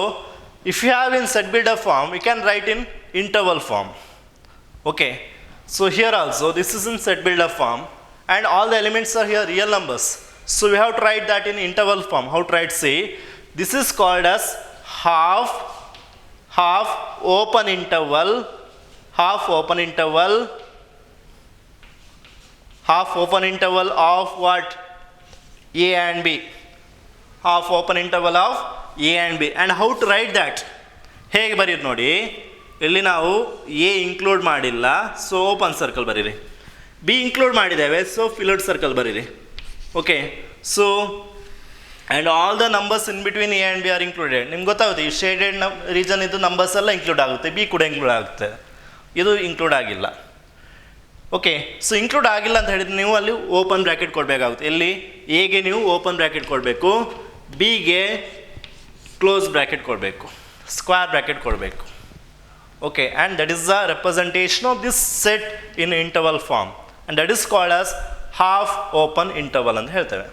if you have in set builder form, we can write in interval form. Okay, so here also this is in set builder form, and all the elements are here real numbers, so we have to write that in interval form. How to write? Say this is called as half open interval of what? A and B. Half open interval of A and B. And how to write that? ಹೇಗೆ ಬರೀರಿ ನೋಡಿ, ಇಲ್ಲಿ ನಾವು A include ಮಾಡಿಲ್ಲ, so open circle ಬರೀರಿ. B include ಮಾಡಿದ್ದೇವೆ, so filled circle ಬರೀರಿ. Okay, so and all the numbers in between A and B R included. ನಿಮ್ಗೆ ಗೊತ್ತಾಗುತ್ತೆ ಈ ಶೇಡೆಡ್ ರೀಜನ್ ಇದು ನಂಬರ್ಸ್ ಎಲ್ಲ ಇನ್ಕ್ಲೂಡ್ ಆಗುತ್ತೆ, ಬಿ ಕೂಡ ಇನ್ಕ್ಲೂಡ್ ಆಗುತ್ತೆ, ಇದು ಇನ್ಕ್ಲೂಡ್ ಆಗಿಲ್ಲ. ಓಕೆ, ಸೊ ಇನ್ಕ್ಲೂಡ್ ಆಗಿಲ್ಲ ಅಂತ ಹೇಳಿದ್ರೆ ನೀವು ಅಲ್ಲಿ ಓಪನ್ ಬ್ರ್ಯಾಕೆಟ್ ಕೊಡಬೇಕಾಗುತ್ತೆ. ಇಲ್ಲಿ ಎಗೆ ನೀವು ಓಪನ್ ಬ್ರ್ಯಾಕೆಟ್ ಕೊಡಬೇಕು, ಬಿಗೆ ಕ್ಲೋಸ್ ಬ್ರ್ಯಾಕೆಟ್ ಕೊಡಬೇಕು, ಸ್ಕ್ವೇರ್ ಬ್ರ್ಯಾಕೆಟ್ ಕೊಡಬೇಕು. Okay, and that is the representation of this set in interval form, and that is called as half open interval ಅಂತ ಹೇಳ್ತೇವೆ.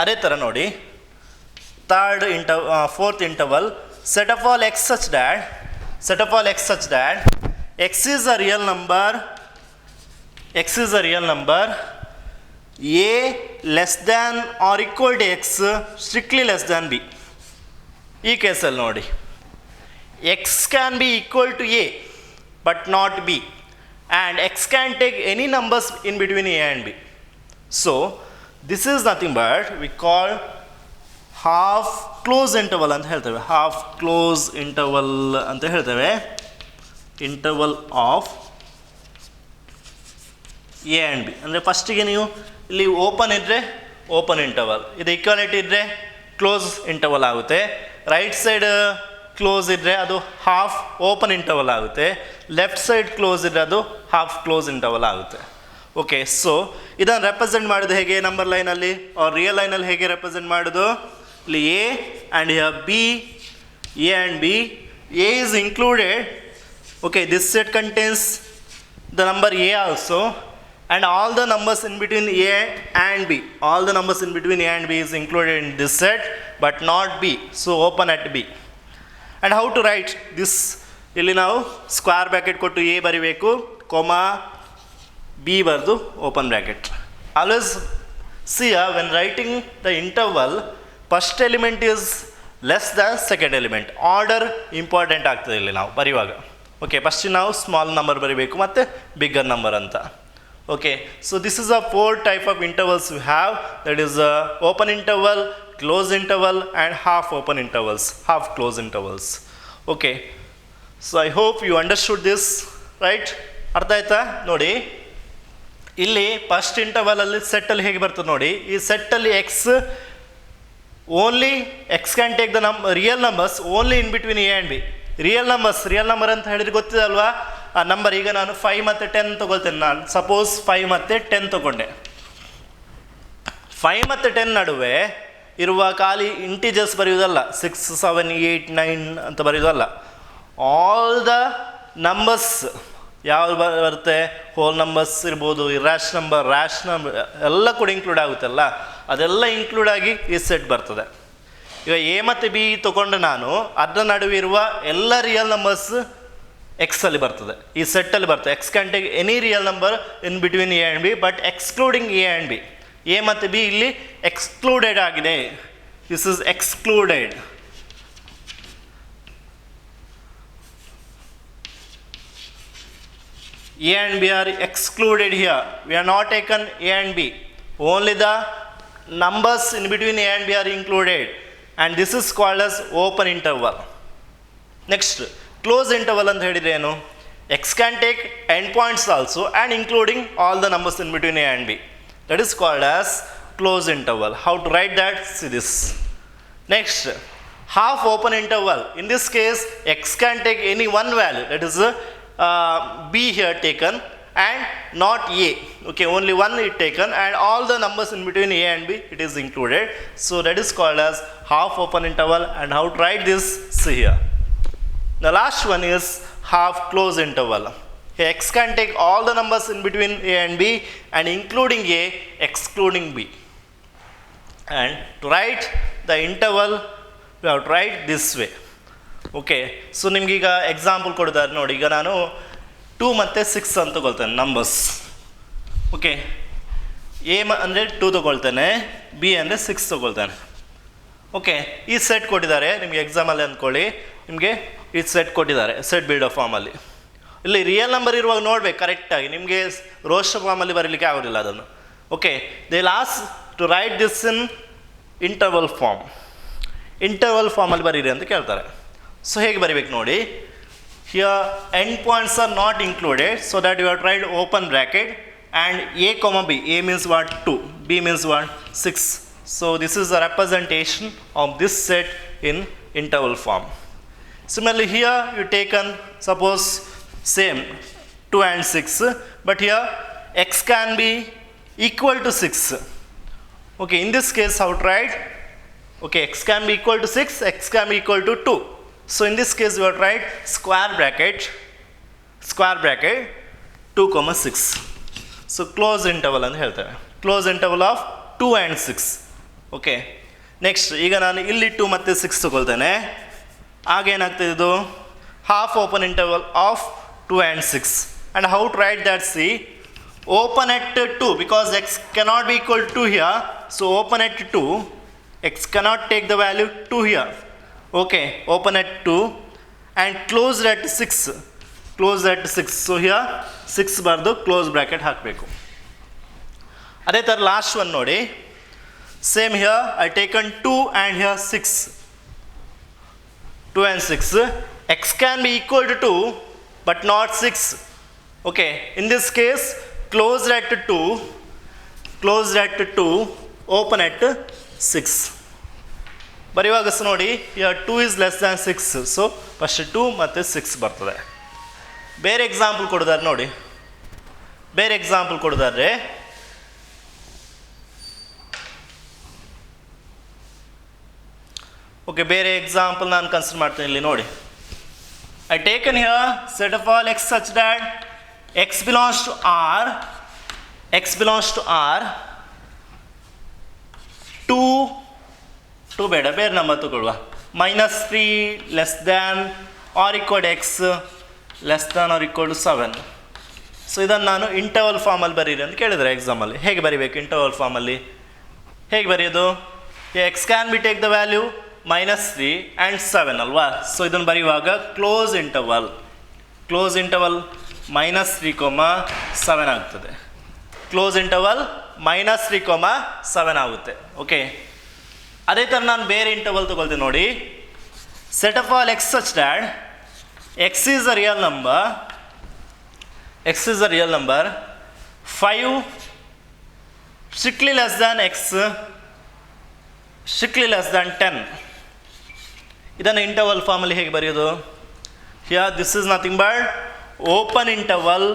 ಅದೇ ಥರ ನೋಡಿ fourth interval, set of all x such that x is a real number, a less than or equal to X, strictly less than B. ಈ ಕೇಸಲ್ಲಿ ನೋಡಿ, X can be equal to A but not B, and X can take any numbers in between A and B. So this is nothing but we call half close interval ಅಂತ ಹೇಳ್ತೇವೆ. Half close interval ಅಂತ ಹೇಳ್ತೇವೆ. Interval of A and B ಅಂದರೆ ಫಸ್ಟಿಗೆ ನೀವು ಇಲ್ಲಿ open ಇದ್ದರೆ open interval, ಇದು ಈಕ್ವಾಲಿಟಿ ಇದ್ದರೆ ಕ್ಲೋಸ್ ಇಂಟರ್ವಲ್ ಆಗುತ್ತೆ. ರೈಟ್ ಸೈಡ್ ಕ್ಲೋಸ್ ಇದ್ದರೆ ಅದು ಹಾಫ್ ಓಪನ್ ಇಂಟರ್ವಲ್ ಆಗುತ್ತೆ. ಲೆಫ್ಟ್ ಸೈಡ್ ಕ್ಲೋಸ್ ಇದ್ದರೆ ಅದು ಹಾಫ್ ಕ್ಲೋಸ್ ಇಂಟರ್ವಲ್ ಆಗುತ್ತೆ. ಓಕೆ, ಸೊ ಇದನ್ನು ರೆಪ್ರೆಸೆಂಟ್ ಮಾಡೋದು ಹೇಗೆ ನಂಬರ್ ಲೈನಲ್ಲಿ ಆರ್ ರಿಯಲ್ ಲೈನಲ್ಲಿ ಹೇಗೆ ರೆಪ್ರೆಸೆಂಟ್ ಮಾಡೋದು? ಇಲ್ಲಿ A and here B, A and B. A is included. Okay, this set contains the number a also, and all the numbers in between a and b, all the numbers in between a and b is included in this set but not b, so open at b. And how to write this? ಇಲ್ಲಿ ನಾವು square bracket ಕೊಟ್ಟು a ಬರಿಬೇಕು, comma b ಬರೆದು open bracket. Always see when writing the interval, first element is less than second element. Order important ಆಗ್ತದೆ ಇಲ್ಲಿ ನಾವು ಬರೆಯುವಾಗ. Okay, first ನಾವು ಸ್ಮಾಲ್ ನಂಬರ್ ಬರೀಬೇಕು ಮತ್ತು ಬಿಗ್ಗರ್ ನಂಬರ್ ಅಂತ. Okay, so this is a 4 type of intervals we have. That is open interval, close interval and half open intervals, half close intervals. Okay, so I hope you understood this, right? ಅರ್ಥ ಆಯ್ತಾ? ನೋಡಿ ಇಲ್ಲಿ first ಇಂಟರ್ವಲಲ್ಲಿ ಸೆಟ್ಟಲ್ಲಿ ಹೇಗೆ ಬರ್ತದೆ ನೋಡಿ. ಈ ಸೆಟ್ಟಲ್ಲಿ x only x can take the real numbers only in between A and B. Real number ಅಂತ ಹೇಳಿದ್ರೆ ಗೊತ್ತಿದೆ ಅಲ್ವಾ? ಆ ನಂಬರ್ ಈಗ ನಾನು 5 ಮತ್ತು 10 ತೊಗೊಳ್ತೇನೆ. ನಾನು ಸಪೋಸ್ 5 ಮತ್ತು 10 ತೊಗೊಂಡೆ. 5 ಮತ್ತು 10 ನಡುವೆ ಇರುವ ಖಾಲಿ ಇಂಟಿಜರ್ಸ್ ಬರೆಯೋದಲ್ಲ, 6, 7, 8, 9 ಅಂತ ಬರೆಯೋದಲ್ಲ. ಆಲ್ ದ ನಂಬರ್ಸ್ ಯಾವ್ದು ಬರುತ್ತೆ, ಹೋಲ್ ನಂಬರ್ಸ್ ಇರ್ಬೋದು, ರ್ಯಾಶ್ ನಂಬರ್ ಎಲ್ಲ ಕೂಡ ಇನ್ಕ್ಲೂಡ್ ಆಗುತ್ತಲ್ಲ, ಅದೆಲ್ಲ ಇನ್ಕ್ಲೂಡ್ ಆಗಿ ಈ ಸೆಟ್ ಬರ್ತದೆ. ಈಗ ಎ ಮತ್ತು ಬಿ ತೊಗೊಂಡು ನಾನು ಅದರ ನಡುವೆ ಇರುವ ಎಲ್ಲ ರಿಯಲ್ ನಂಬರ್ಸ್ ಎಕ್ಸಲ್ಲಿ ಬರ್ತದೆ, ಈ ಸೆಟ್ಟಲ್ಲಿ ಬರ್ತದೆ. X can take any real number in between A and B but excluding A and B. A ಮತ್ತು ಬಿ ಇಲ್ಲಿ ಎಕ್ಸ್ಕ್ಲೂಡೆಡ್ ಆಗಿದೆ. This is excluded. A and B are excluded here. We are not taken A and B. Only the numbers in between A and B are included. And this is called as open interval. Next, close interval and ಏನು? X can take endpoints also and including all the numbers in between A and B. That is called as close interval. How to write that? See this. Next, half open interval. In this case, X can take any one value. That is B here taken and not A. Okay, only one is taken and all the numbers in between A and B it is included. So that is called as half open interval. And how to write this? See here. The last one is half close interval. Here X can take all the numbers in between A and B and including A, excluding B. And to write the interval, we have to write this way. Okay, so ನಿಮ್ಗೀಗ example ಕೊಡಿದ್ದಾರೆ ನೋಡಿ. ಈಗ ನಾನು 2 ಮತ್ತು 6 ಅಂತ ತೊಗೊಳ್ತೇನೆ numbers. Okay, A ಅಂದರೆ 2 ತೊಗೊಳ್ತೇನೆ, B ಅಂದರೆ 6 ತೊಗೊಳ್ತೇನೆ. Okay, ಈ ಸೆಟ್ ಕೊಟ್ಟಿದ್ದಾರೆ ನಿಮಗೆ ಎಕ್ಸಾಮಲ್ಲಿ ಅಂದ್ಕೊಳ್ಳಿ. ನಿಮಗೆ ಈ ಸೆಟ್ ಕೊಟ್ಟಿದ್ದಾರೆ ಸೆಟ್ ಬಿಲ್ಡರ್ ಫಾರ್ಮಲ್ಲಿ. ಇಲ್ಲಿ ರಿಯಲ್ ನಂಬರ್ ಇರುವಾಗ ನೋಡಬೇಕು ಕರೆಕ್ಟಾಗಿ, ನಿಮಗೆ ರೋಸ್ಟರ್ ಫಾರ್ಮಲ್ಲಿ ಬರೀಲಿಕ್ಕೆ ಆಗೋದಿಲ್ಲ ಅದನ್ನು. ಓಕೆ, ದೇ ಲಾಸ್ಟ್ to write this in interval form. Interval ಫಾರ್ಮಲ್ಲಿ ಬರೀರಿ ಅಂತ ಕೇಳ್ತಾರೆ. ಸೊ ಹೇಗೆ ಬರಿಬೇಕು ನೋಡಿ. Here end points are not included, so that you have tried open bracket and A comma B. A means what 2, B means what 6. So this is the representation of this set in interval form. Similarly here you taken suppose same 2 and 6, but here x can be equal to 6. Okay, in this case how to write? Okay, x can be equal to 6, x can be equal to 2. So in this case you have to write square bracket 2 comma 6. So close interval ಅಂತ ಹೇಳ್ತೇವೆ. Close interval of 2 and 6. Okay. Next ಈಗ ನಾನು ಇಲ್ಲಿ 2 ಮತ್ತು 6 ತಗೊಳ್ತೇನೆ. ಆಗೇನಾಗ್ತದೆ ಇದು half open interval of 2 and 6. And how to write that? See open at 2 because x cannot be equal to here, so open at 2, x cannot take the value 2 here, okay, open at 2 and closed at 6, closed at 6, so here 6 bardu close bracket ಹಾಕಬೇಕು. ಅದೇ ಥರ last one ನೋಡಿ, same here I taken 2 and here 6, 2 and 6, x can be equal to 2 but not 6, okay, in this case closed at 2, closed at 2, open at 6. ಬರೆಯುವಾಗ ನೋಡಿ here 2 is less than 6, so first 2 ಮತ್ತು 6 ಬರ್ತದೆ. ಬೇರೆ example ಕೊಡೋದಾದ್ರೆ ನೋಡಿ, ಬೇರೆ example ಕೊಡೋದಾದ್ರೆ okay, ಬೇರೆ example ನಾನು consider ಮಾಡ್ತೀನಿ. ಇಲ್ಲಿ ನೋಡಿ, I taken here set of all x such that x belongs to R, x belongs to R, 2 ಬೇಡ, ಬೇರೆ ನಂಬರ್ ತಗೊಳ್ಳುವ, -3 less than or equal x less than or equal to 7. So ಇದನ್ನು ನಾನು interval ಫಾರ್ಮಲ್ಲಿ ಬರೀರಿ ಅಂತ ಕೇಳಿದರೆ ಎಕ್ಸಾಮಲ್ಲಿ. ಹೇಗೆ ಬರೀಬೇಕು ಇಂಟರ್ವಲ್ ಫಾರ್ಮಲ್ಲಿ? ಹೇಗೆ ಬರೆಯೋದು? X can be take the value -3 and 7 ಅಲ್ವಾ? ಸೊ ಇದನ್ನು ಬರೆಯುವಾಗ ಕ್ಲೋಸ್ ಇಂಟರ್ವಲ್ -3, 7 ಆಗ್ತದೆ. ಕ್ಲೋಸ್ ಇಂಟರ್ವಲ್ -3, 7 ಆಗುತ್ತೆ. ಓಕೆ, ಅದೇ ಥರ ನಾನು ಬೇರೆ ಇಂಟರ್ವಲ್ ತಗೊಳ್ತೀನಿ ನೋಡಿ. Set of all x such that x is a real number, x is a real number, 5 strictly less than x, strictly less than 10. ಇದನ್ನು ಇಂಟರ್ವಲ್ ಫಾರ್ಮಲ್ಲಿ ಹೇಗೆ ಬರೆಯೋದು? Here this is nothing but open interval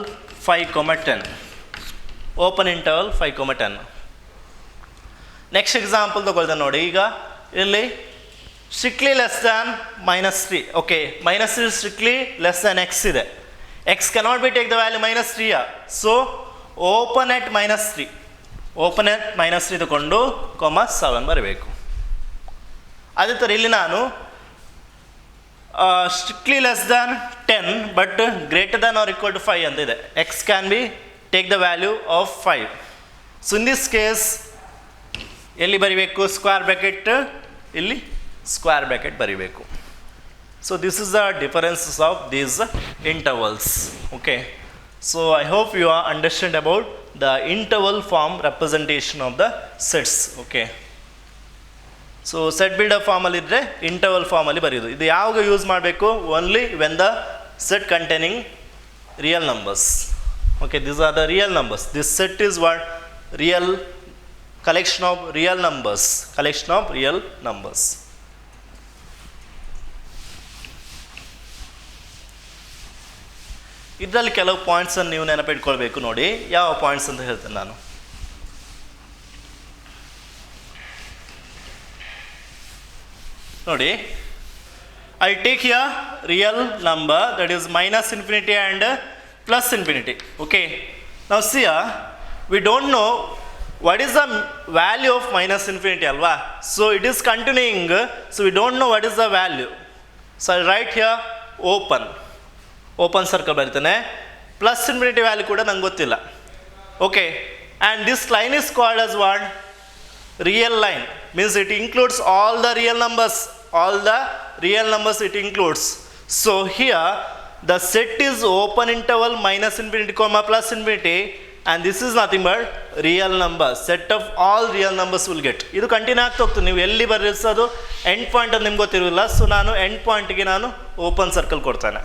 5, 10, open interval 5, 10. Next example ತಗೊಳ್ದೆ ನೋಡಿ. ಈಗ ಇಲ್ಲಿ strictly less than -3, okay, -3 strictly less than x ಇದೆ. X cannot be take the value -3, so open at -3, open at -3 ತಗೊಂಡು 7 ಬರಬೇಕು. ಅದೇ ಥರ ಇಲ್ಲಿ ನಾನು strictly less than 10 but greater than or equal to 5 ಅಂತ ಇದೆ. X can be take the value of 5. So in this case ಎಲ್ಲಿ ಬರಿಬೇಕು? ಸ್ಕ್ವೇರ್ ಬ್ರ್ಯಾಕೆಟ್, ಇಲ್ಲಿ ಸ್ಕ್ವೇರ್ ಬ್ರ್ಯಾಕೆಟ್ ಬರಿಬೇಕು. So this is the differences of these intervals. Okay, so I hope you are understand about the interval form representation of the sets. Okay, so set builder ಫಾರ್ಮಲ್ಲಿ ಇದ್ದರೆ interval ಫಾರ್ಮಲ್ಲಿ ಬರೆಯೋದು. ಇದು ಯಾವಾಗ use ಮಾಡಬೇಕು? Only when the set containing real numbers. Okay, these are the real numbers. This set is what? Real collection of real numbers, collection of real numbers. ಇದರಲ್ಲಿ ಕೆಲವು ಪಾಯಿಂಟ್ಸನ್ನು ನೀವು ನೆನಪಿಟ್ಕೊಳ್ಬೇಕು ನೋಡಿ. ಯಾವ ಪಾಯಿಂಟ್ಸ್ ಅಂತ ಹೇಳ್ತೇನೆ ನಾನು. ನೋಡಿ, I take here real number that is -infinity and +infinity. Okay, ನಾವು see we don't know what is the value of -infinity alva, so it is continuing, so we don't know what is the value. So I write here open circle ಬರೀತೇನೆ. +infinity value ಕೂಡ ನಂಗೆ ಗೊತ್ತಿಲ್ಲ. Okay, and this line is called as what? Real line, means it includes all the real numbers it includes. So here the set is open interval -infinity, +infinity, and this is nothing but real number. Set of all real numbers will get. ಇದು continue ಆಗ್ತಾ ಹೋಗ್ತದೆ. ನೀವು ಎಲ್ಲಿ ಬರೆಸೋದು end point ಅಂತ ನಿಮ್ಗೆ ಗೊತ್ತಿರೋಲ್ಲ. So ನಾನು end ಪಾಯಿಂಟ್ಗೆ ನಾನು ಓಪನ್ ಸರ್ಕಲ್ ಕೊಡ್ತೇನೆ.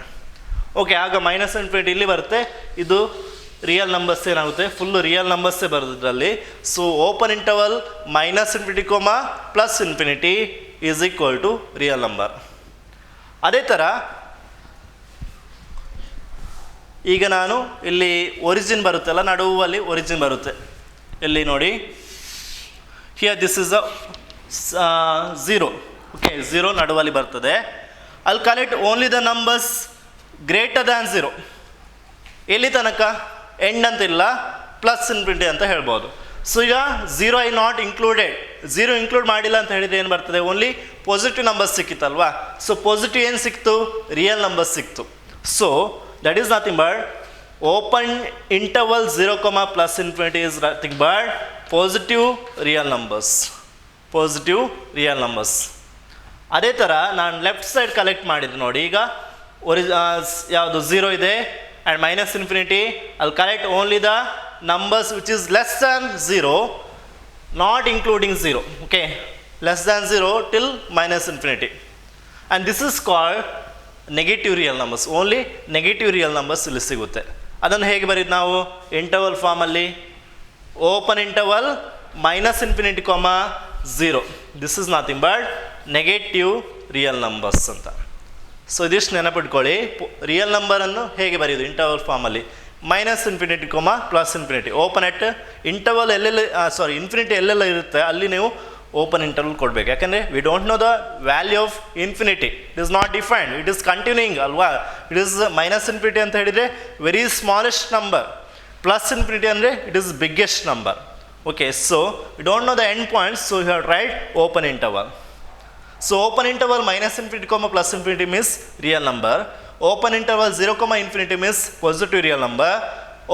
ಓಕೆ, ಆಗ -infinity ಇಲ್ಲಿ ಬರುತ್ತೆ. ಇದು ರಿಯಲ್ ನಂಬರ್ಸ್ ಏನಾಗುತ್ತೆ? ಫುಲ್ಲು ರಿಯಲ್ ನಂಬರ್ಸೇ ಬರೋದು ಇದರಲ್ಲಿ. So open interval -infinity, +infinity is equal to real number. ಅದೇ ಥರ ಈಗ ನಾನು ಇಲ್ಲಿ ಒರಿಜಿನ್ ಬರುತ್ತಲ್ಲ, ನಡುವಲ್ಲಿ ಒರಿಜಿನ್ ಬರುತ್ತೆ. ಇಲ್ಲಿ ನೋಡಿ, here this is a 0. Okay, 0 ನಡುವಲ್ಲಿ ಬರ್ತದೆ. ಅಲ್ಲಿ collect only the numbers greater than 0. ಎಲ್ಲಿ ತನಕ? ಎಂಡ್ ಅಂತಿಲ್ಲ, +infinity ಅಂತ ಹೇಳ್ಬೋದು. ಸೊ ಈಗ 0 ಐ ನಾಟ್ ಇನ್ಕ್ಲೂಡೆಡ್, 0 ಇನ್ಕ್ಲೂಡ್ ಮಾಡಿಲ್ಲ ಅಂತ ಹೇಳಿದರೆ ಏನು ಬರ್ತದೆ? ಓನ್ಲಿ ಪಾಸಿಟಿವ್ ನಂಬರ್ಸ್ ಸಿಕ್ಕಿತ್ತಲ್ವಾ? ಸೊ ಪಾಸಿಟಿವ್ ಏನು ಸಿಕ್ತು? ರಿಯಲ್ ನಂಬರ್ಸ್ ಸಿಕ್ತು. So that is nothing but open interval 0 comma plus infinity is nothing but positive real numbers. Positive real numbers. ಅದೇ ಥರ ನಾನು ಲೆಫ್ಟ್ ಸೈಡ್ ಕಲೆಕ್ಟ್ ಮಾಡಿದ್ದು ನೋಡಿ. ಈಗ ಯಾವುದು 0 ಇದೆ ಆ್ಯಂಡ್ ಮೈನಸ್ ಇನ್ಫಿನಿಟಿ, ಅಲ್ಲಿ collect only the numbers which is less than 0, not including 0, okay, less than 0 till minus infinity, and this is called negative real numbers. Only negative real numbers ಇಲ್ಲಿ ಸಿಗುತ್ತೆ. ಅದನ್ನು ಹೇಗೆ ಬರೀದು ನಾವು ಇಂಟರ್ವಲ್ ಫಾರ್ಮಲ್ಲಿ open interval minus infinity comma 0, this is nothing but negative real numbers ಅಂತ. So ಇದಿಷ್ಟು ನೆನಪಿಟ್ಕೊಳ್ಳಿ. Real ನಂಬರನ್ನು ಹೇಗೆ ಬರೆಯೋದು ಇಂಟರ್ವಲ್ ಫಾರ್ಮಲ್ಲಿ minus infinity comma plus infinity. Open at interval ಎಲ್ಲೆಲ್ಲ ಇನ್ಫಿನಿಟಿ ಎಲ್ಲೆಲ್ಲ ಇರುತ್ತೆ ಅಲ್ಲಿ ನೀವು ಓಪನ್ ಇಂಟರ್ವಲ್ ಕೊಡಬೇಕು. ಯಾಕಂದರೆ we don't know the value of infinity, it is not defined, it is continuing ಅಲ್ವಾ. ಇಟ್ ಈಸ್ ಮೈನಸ್ ಇನ್ಫಿನಿಟಿ ಅಂತ ಹೇಳಿದರೆ very smallest number, plus infinity ಅಂದರೆ it is biggest number. Okay, so we don't know the end points, so you have write open interval. So open interval minus infinity comma plus infinity means real number. Open interval 0 comma infinity means positive real number.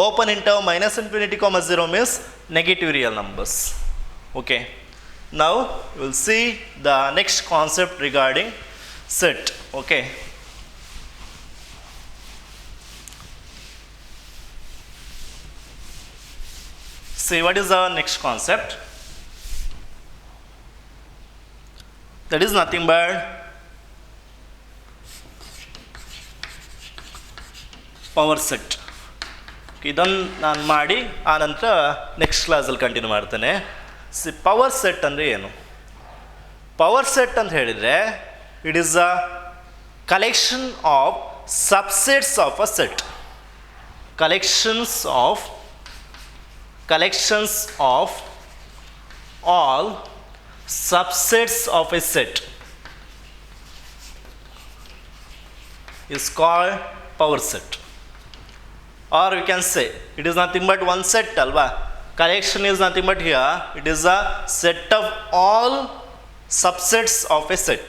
Open interval minus infinity comma 0 means negative real numbers. Okay, now we will see the next concept regarding set. Okay, see what is our next concept. That is nothing but power set. ಇದನ್ನು ನಾನು ಮಾಡಿ ಆನಂತರ next ಕ್ಲಾಸಲ್ಲಿ continue ಮಾಡ್ತೇನೆ. Power set ಅಂದರೆ ಏನು? Power set ಅಂತ ಹೇಳಿದರೆ it is a collection of subsets of a set. Collections of all subsets of A set is called power set. Or we can say it is nothing but one set alva. Collection is nothing but here it is a set of all subsets of a set.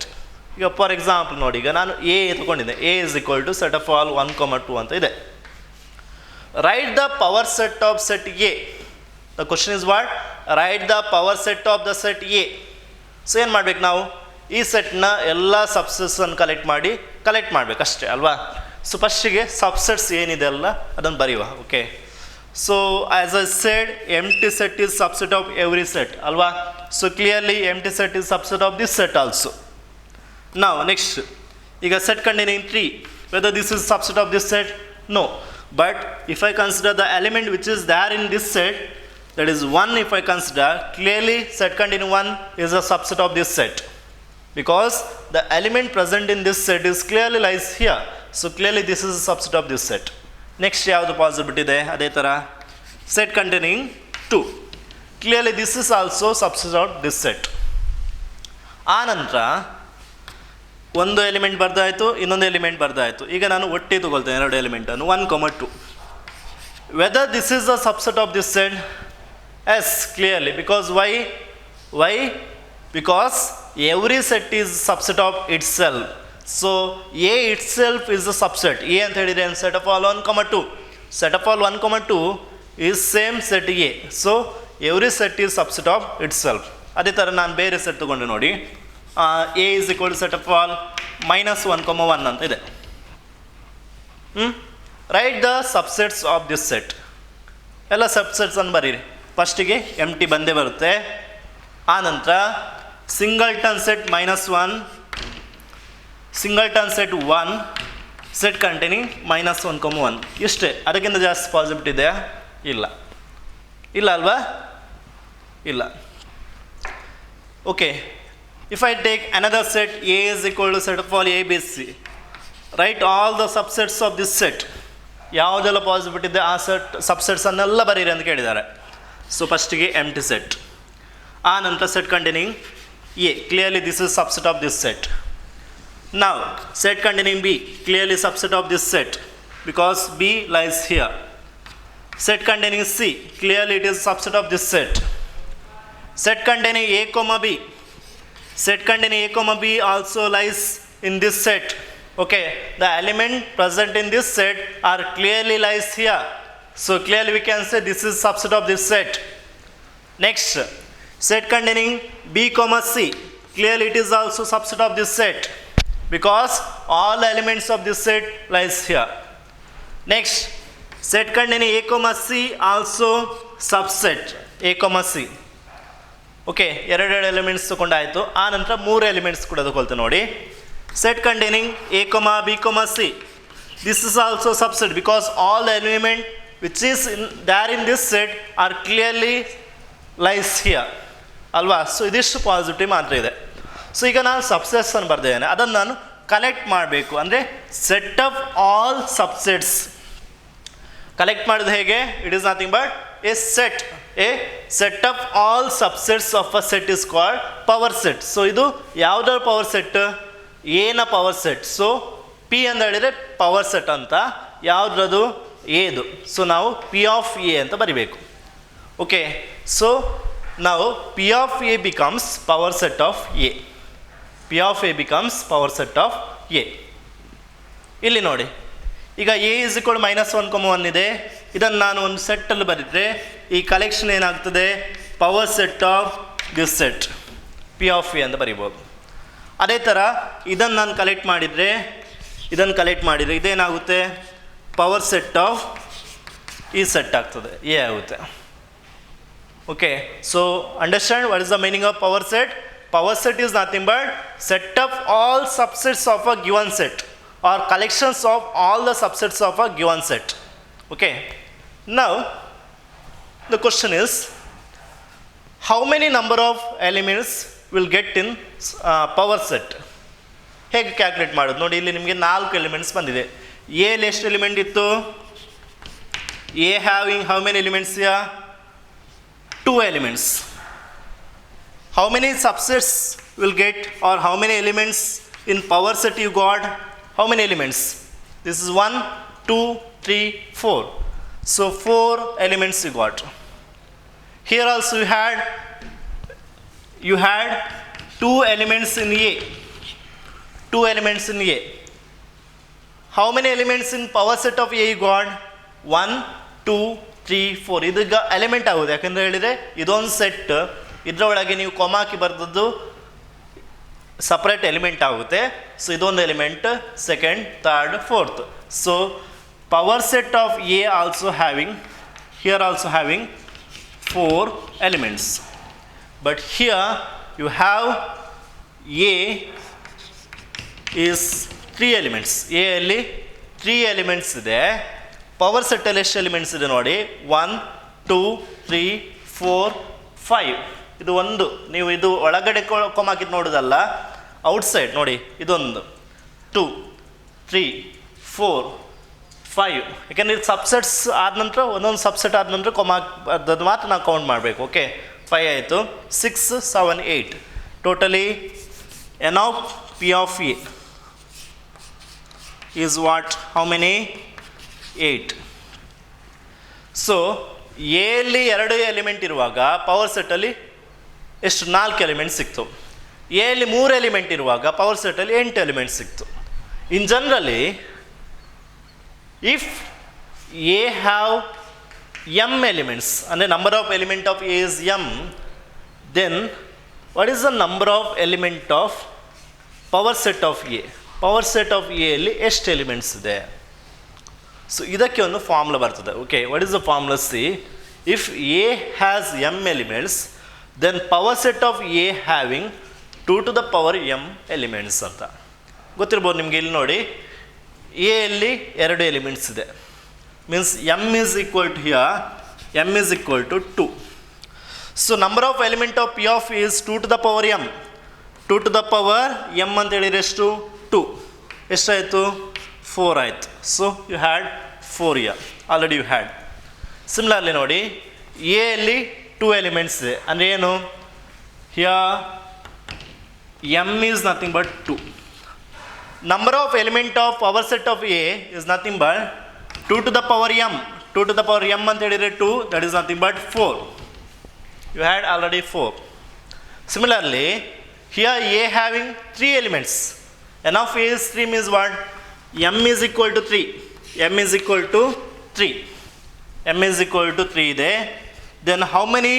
ಈಗ for example ನೋಡಿ, ಈಗ ನಾನು A ಎತ್ಕೊಂಡಿದ್ದೆ. A is equal to set of all 1, 2 ಅಂತ ಇದೆ. Right the power set of set A. The question is what? Right the power set of the set A. So ಏನು ಮಾಡ್ಬೇಕು ನಾವು? ಈ ಸೆಟ್ನ ಎಲ್ಲ ಸಬ್ಸೆಟ್ಸನ್ನು ಕಲೆಕ್ಟ್ ಮಾಡಬೇಕು ಅಷ್ಟೇ ಅಲ್ವಾ. ಸೊ ಫಸ್ಟಿಗೆ ಸಬ್ಸೆಟ್ಸ್ ಏನಿದೆ ಅಲ್ಲ ಅದನ್ನು ಬರೆಯುವ. Okay, so as I said empty set is subset of every set ಅಲ್ವಾ. So clearly empty set is subset of this set also. ನಾವು ನೆಕ್ಸ್ಟ್ ಈಗ set containing 3, whether this is subset of this set? No. But if I consider the element which is there in this set, that is 1, if I consider, clearly set containing 1 is a subset of this set, because the element present in this set is clearly lies here. So clearly this is a subset of this set. Next ಯಾವುದು possibility ಇದೆ? ಅದೇ ಥರ set containing 2, clearly this is also subset of this set. ಆ ನಂತರ ಒಂದು element ಬರ್ದಾಯಿತು, ಇನ್ನೊಂದು element ಬರ್ದಾಯಿತು. ಈಗ ನಾನು ಒಟ್ಟಿಗೆ ತಗೊಳ್ತೇನೆ ಎರಡು ಎಲಿಮೆಂಟನ್ನು 1, 2. Weather this is a subset of this set? Yes, clearly, because why? Because every set is subset of itself. So A itself is a subset. A ಅಂತ ಹೇಳಿದ್ರೆ set of all 1, 2. Set of all 1, 2 is same set A. So every set is subset of itself. ಅದೇ ಥರ ನಾನು ಬೇರೆ set ತಗೊಂಡೆ ನೋಡಿ. A is equal to set of all -1, 1 ಅಂತ ಇದೆ. Write the subsets of this set. ಎಲ್ಲ subsets ಅನ್ನು ಬರೀರಿ. ಫಸ್ಟಿಗೆ ಎಂಟಿ ಬಂದೇ ಬರುತ್ತೆ. ಆ ನಂತರ singleton set -1, singleton set 1, set containing -1, 1. ಇಷ್ಟೇ. ಅದಕ್ಕಿಂತ ಜಾಸ್ತಿ ಪಾಸಿಬಿಲಿಟಿ ಇದೆಯಾ? ಇಲ್ಲ ಅಲ್ವಾ? ಇಲ್ಲ. Okay, if I take another set A is equal to set of all A, B, C, right all the subsets of this set. ಯಾವುದೆಲ್ಲ ಪಾಸಿಬಿಲಿಟಿ ಇದೆ ಆ ಸಬ್ಸೆಟ್ಸನ್ನೆಲ್ಲ ಬರೀರಿ ಅಂತ ಕೇಳಿದ್ದಾರೆ. ಸೊ ಫಸ್ಟಿಗೆ ಎಂಟಿ ಸೆಟ್, ಆ ನಂತರ set containing A, clearly this is subset of this set. Now set containing B, clearly subset of this set because B lies here. Set containing C, clearly it is subset of this set. Set containing A, B, set containing A, B also lies in this set. Okay, the element present in this set are clearly lies here. So clearly we can say this is subset of this set. Next, set containing B comma C. Clearly it is also subset of this set because all elements of this set lies here. Next, set containing A comma C also subset A comma C. Okay, ಎರಡೆರಡು elements ತೊಗೊಂಡಾಯಿತು. ಆ ನಂತರ ಮೂರು elements ಕೂಡ ತಗೊಳ್ತು ನೋಡಿ. Set containing A comma B comma C. This is also subset because all element which is there in this set are clearly lies here ಅಲ್ವಾ. So ಇದಿಷ್ಟು positive ಮಾತ್ರ ಇದೆ. ಸೊ ಈಗ ನಾನು ಸಬ್ಸೆಟ್ಸ್ ಅನ್ನು ಬರ್ದಿದ್ದೇನೆ, ಅದನ್ನು ನಾನು ಕಲೆಕ್ಟ್ ಮಾಡಬೇಕು. ಅಂದರೆ set of all subsets collect ಮಾಡೋದು ಹೇಗೆ? It is nothing but a set of all subsets of a set is called power set. So ಇದು ಯಾವುದರ ಪವರ್ ಸೆಟ್? ಎನ ಪವರ್ ಸೆಟ್. ಸೊ ಪಿ ಅಂತ ಹೇಳಿದರೆ ಪವರ್ ಸೆಟ್ ಅಂತ, ಯಾವುದ್ರದು? ಎದು. ಸೊ ನಾವು ಪಿ ಆಫ್ ಎ ಅಂತ ಬರಿಬೇಕು. ಓಕೆ, ಸೊ ನಾವು P of A becomes power set of A. P of A becomes power set of A. ಇಲ್ಲಿ ನೋಡಿ, ಈಗ ಎ ಇಸ್ ಈಕ್ವಲ್ -1, ಇದೆ. ಇದನ್ನು ನಾನು ಒಂದು ಸೆಟ್ಟಲ್ಲಿ ಬರೆದರೆ ಈ ಕಲೆಕ್ಷನ್ ಏನಾಗ್ತದೆ? Power set of this set, P of A ಅಂತ ಬರಿಬೋದು. ಅದೇ ಥರ ಇದನ್ನು ನಾನು ಕಲೆಕ್ಟ್ ಮಾಡಿದರೆ ಇದೇನಾಗುತ್ತೆ? ಪವರ್ ಸೆಟ್ ಆಫ್ ಈ ಸೆಟ್ ಆಗ್ತದೆ, ಎ ಆಗುತ್ತೆ. Okay, so understand what is the meaning of power set? Power set is nothing but set of all subsets of a given set or collections of all the subsets of a given set. Okay, now the question is, how many number of elements will get in power set? ಹೇಗೆ calculate ಮಾಡೋದು ನೋಡಿ. ಇಲ್ಲಿ ನಿಮಗೆ 4 elements ಬಂದಿದೆ. ಎಲ್ಲಿ ಎಷ್ಟು element ಇತ್ತು? A having how many elements? 2 elements. How many subsets will get, or how many elements in power set you got? How many elements? This is 1, 2, 3, 4. So 4 elements you got. Here also you had 2 elements in A. 2 elements in A. How many elements in power set of A you got? 1, 2, 3, 4. ಇದೀಗ element ಆಗೋದು. ಯಾಕಂದರೆ ಹೇಳಿದರೆ ಇದೊಂದು set, ಇದರೊಳಗೆ ನೀವು ಕೊಮಾಕಿ ಬರೆದದ್ದು separate element ಆಗುತ್ತೆ. ಸೊ ಇದೊಂದು element, second, third, fourth. So power set of A also having, here also having 4 elements. But here you have A is 3 elements. A ಅಲ್ಲಿ 3 elements ಇದೆ. ಪವರ್ ಸೆಟ್ಟಲ್ಲಿ ಎಷ್ಟು ಎಲಿಮೆಂಟ್ಸ್ ಇದೆ ನೋಡಿ? 1, 2, 3, 4, 5. ಇದು ಒಂದು, ನೀವು ಇದು ಒಳಗಡೆ ಕೊಮಾಕಿದ್ದು ನೋಡೋದಲ್ಲ, ಔಟ್ಸೈಡ್ ನೋಡಿ. ಇದೊಂದು 2, 3, 4, 5. ಯಾಕೆಂದರೆ ಇದು ಸಬ್ಸೆಟ್ಸ್ ಆದ ನಂತರ ಒಂದೊಂದು ಸಬ್ಸೆಟ್ ಆದ ನಂತರ ಕೊಮಾಕದ್ದು ಮಾತ್ರ ನಾವು ಕೌಂಟ್ ಮಾಡಬೇಕು. ಓಕೆ, 5 ಆಯಿತು. 6, 7, 8. Totally N of P of A is what? How many? 8. So ಎಲ್ಲಿ 2 ಎಲಿಮೆಂಟ್ ಇರುವಾಗ ಪವರ್ ಸೆಟ್ಟಲ್ಲಿ ಎಷ್ಟು? 4 ಎಲಿಮೆಂಟ್ ಸಿಕ್ತು. ಎಲ್ಲಿ 3 ಎಲಿಮೆಂಟ್ ಇರುವಾಗ ಪವರ್ ಸೆಟ್ಟಲ್ಲಿ 8 ಎಲಿಮೆಂಟ್ ಸಿಕ್ತು. In generally if A have m elements, ಅಂದರೆ number of element of A is m, then what is the number of element of power set of A? Power set of A ಅಲ್ಲಿ ಎಷ್ಟು elements ಇದೆ? So ಇದಕ್ಕೆ ಒಂದು formula ಬರ್ತದೆ. Okay, what is the formula? See, if A has m elements, then power set of A having 2 to the power m elements ಅಂತ ಗೊತ್ತಿರ್ಬೋದು ನಿಮಗೆ. ಇಲ್ಲಿ ನೋಡಿ, ಎ ಅಲ್ಲಿ 2 ಎಲಿಮೆಂಟ್ಸ್ ಇದೆ. Means m is equal to here, m is equal to 2. So number of element of P of is 2 to the power m. 2 to the power m ಅಂತ ಹೇಳಿದ್ರೆ ಎಷ್ಟು? 2. ಎಷ್ಟಾಯಿತು? 4 ಆಯಿತು. So you had 4 here already you had. Similarly ನೋಡಿ, A ಅಲ್ಲಿ 2 elements ಇದೆ. ಅಂದರೆ ಏನು? Here m is nothing but 2. Number of element of power set of A is nothing but 2 to the power m. 2 to the power m ಅಂತ ಹೇಳಿದರೆ 2, that is nothing but 4. You had already 4. Similarly here A having 3 elements. n of A is 3 means what? M is equal to 3. M is equal to 3. M is equal to 3 ಇದೆ. Then how many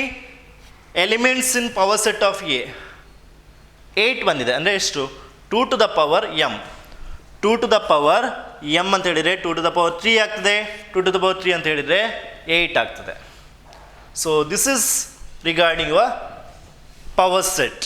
elements in power set of A? 8 ಬಂದಿದೆ. ಅಂದರೆ ಎಷ್ಟು? 2 to the power m. 2 to the power m ಅಂತ ಹೇಳಿದರೆ 2 to the power 3 ಆಗ್ತದೆ. 2 to the power 3 ಅಂತ ಹೇಳಿದರೆ 8 ಆಗ್ತದೆ. So this is regarding your power set.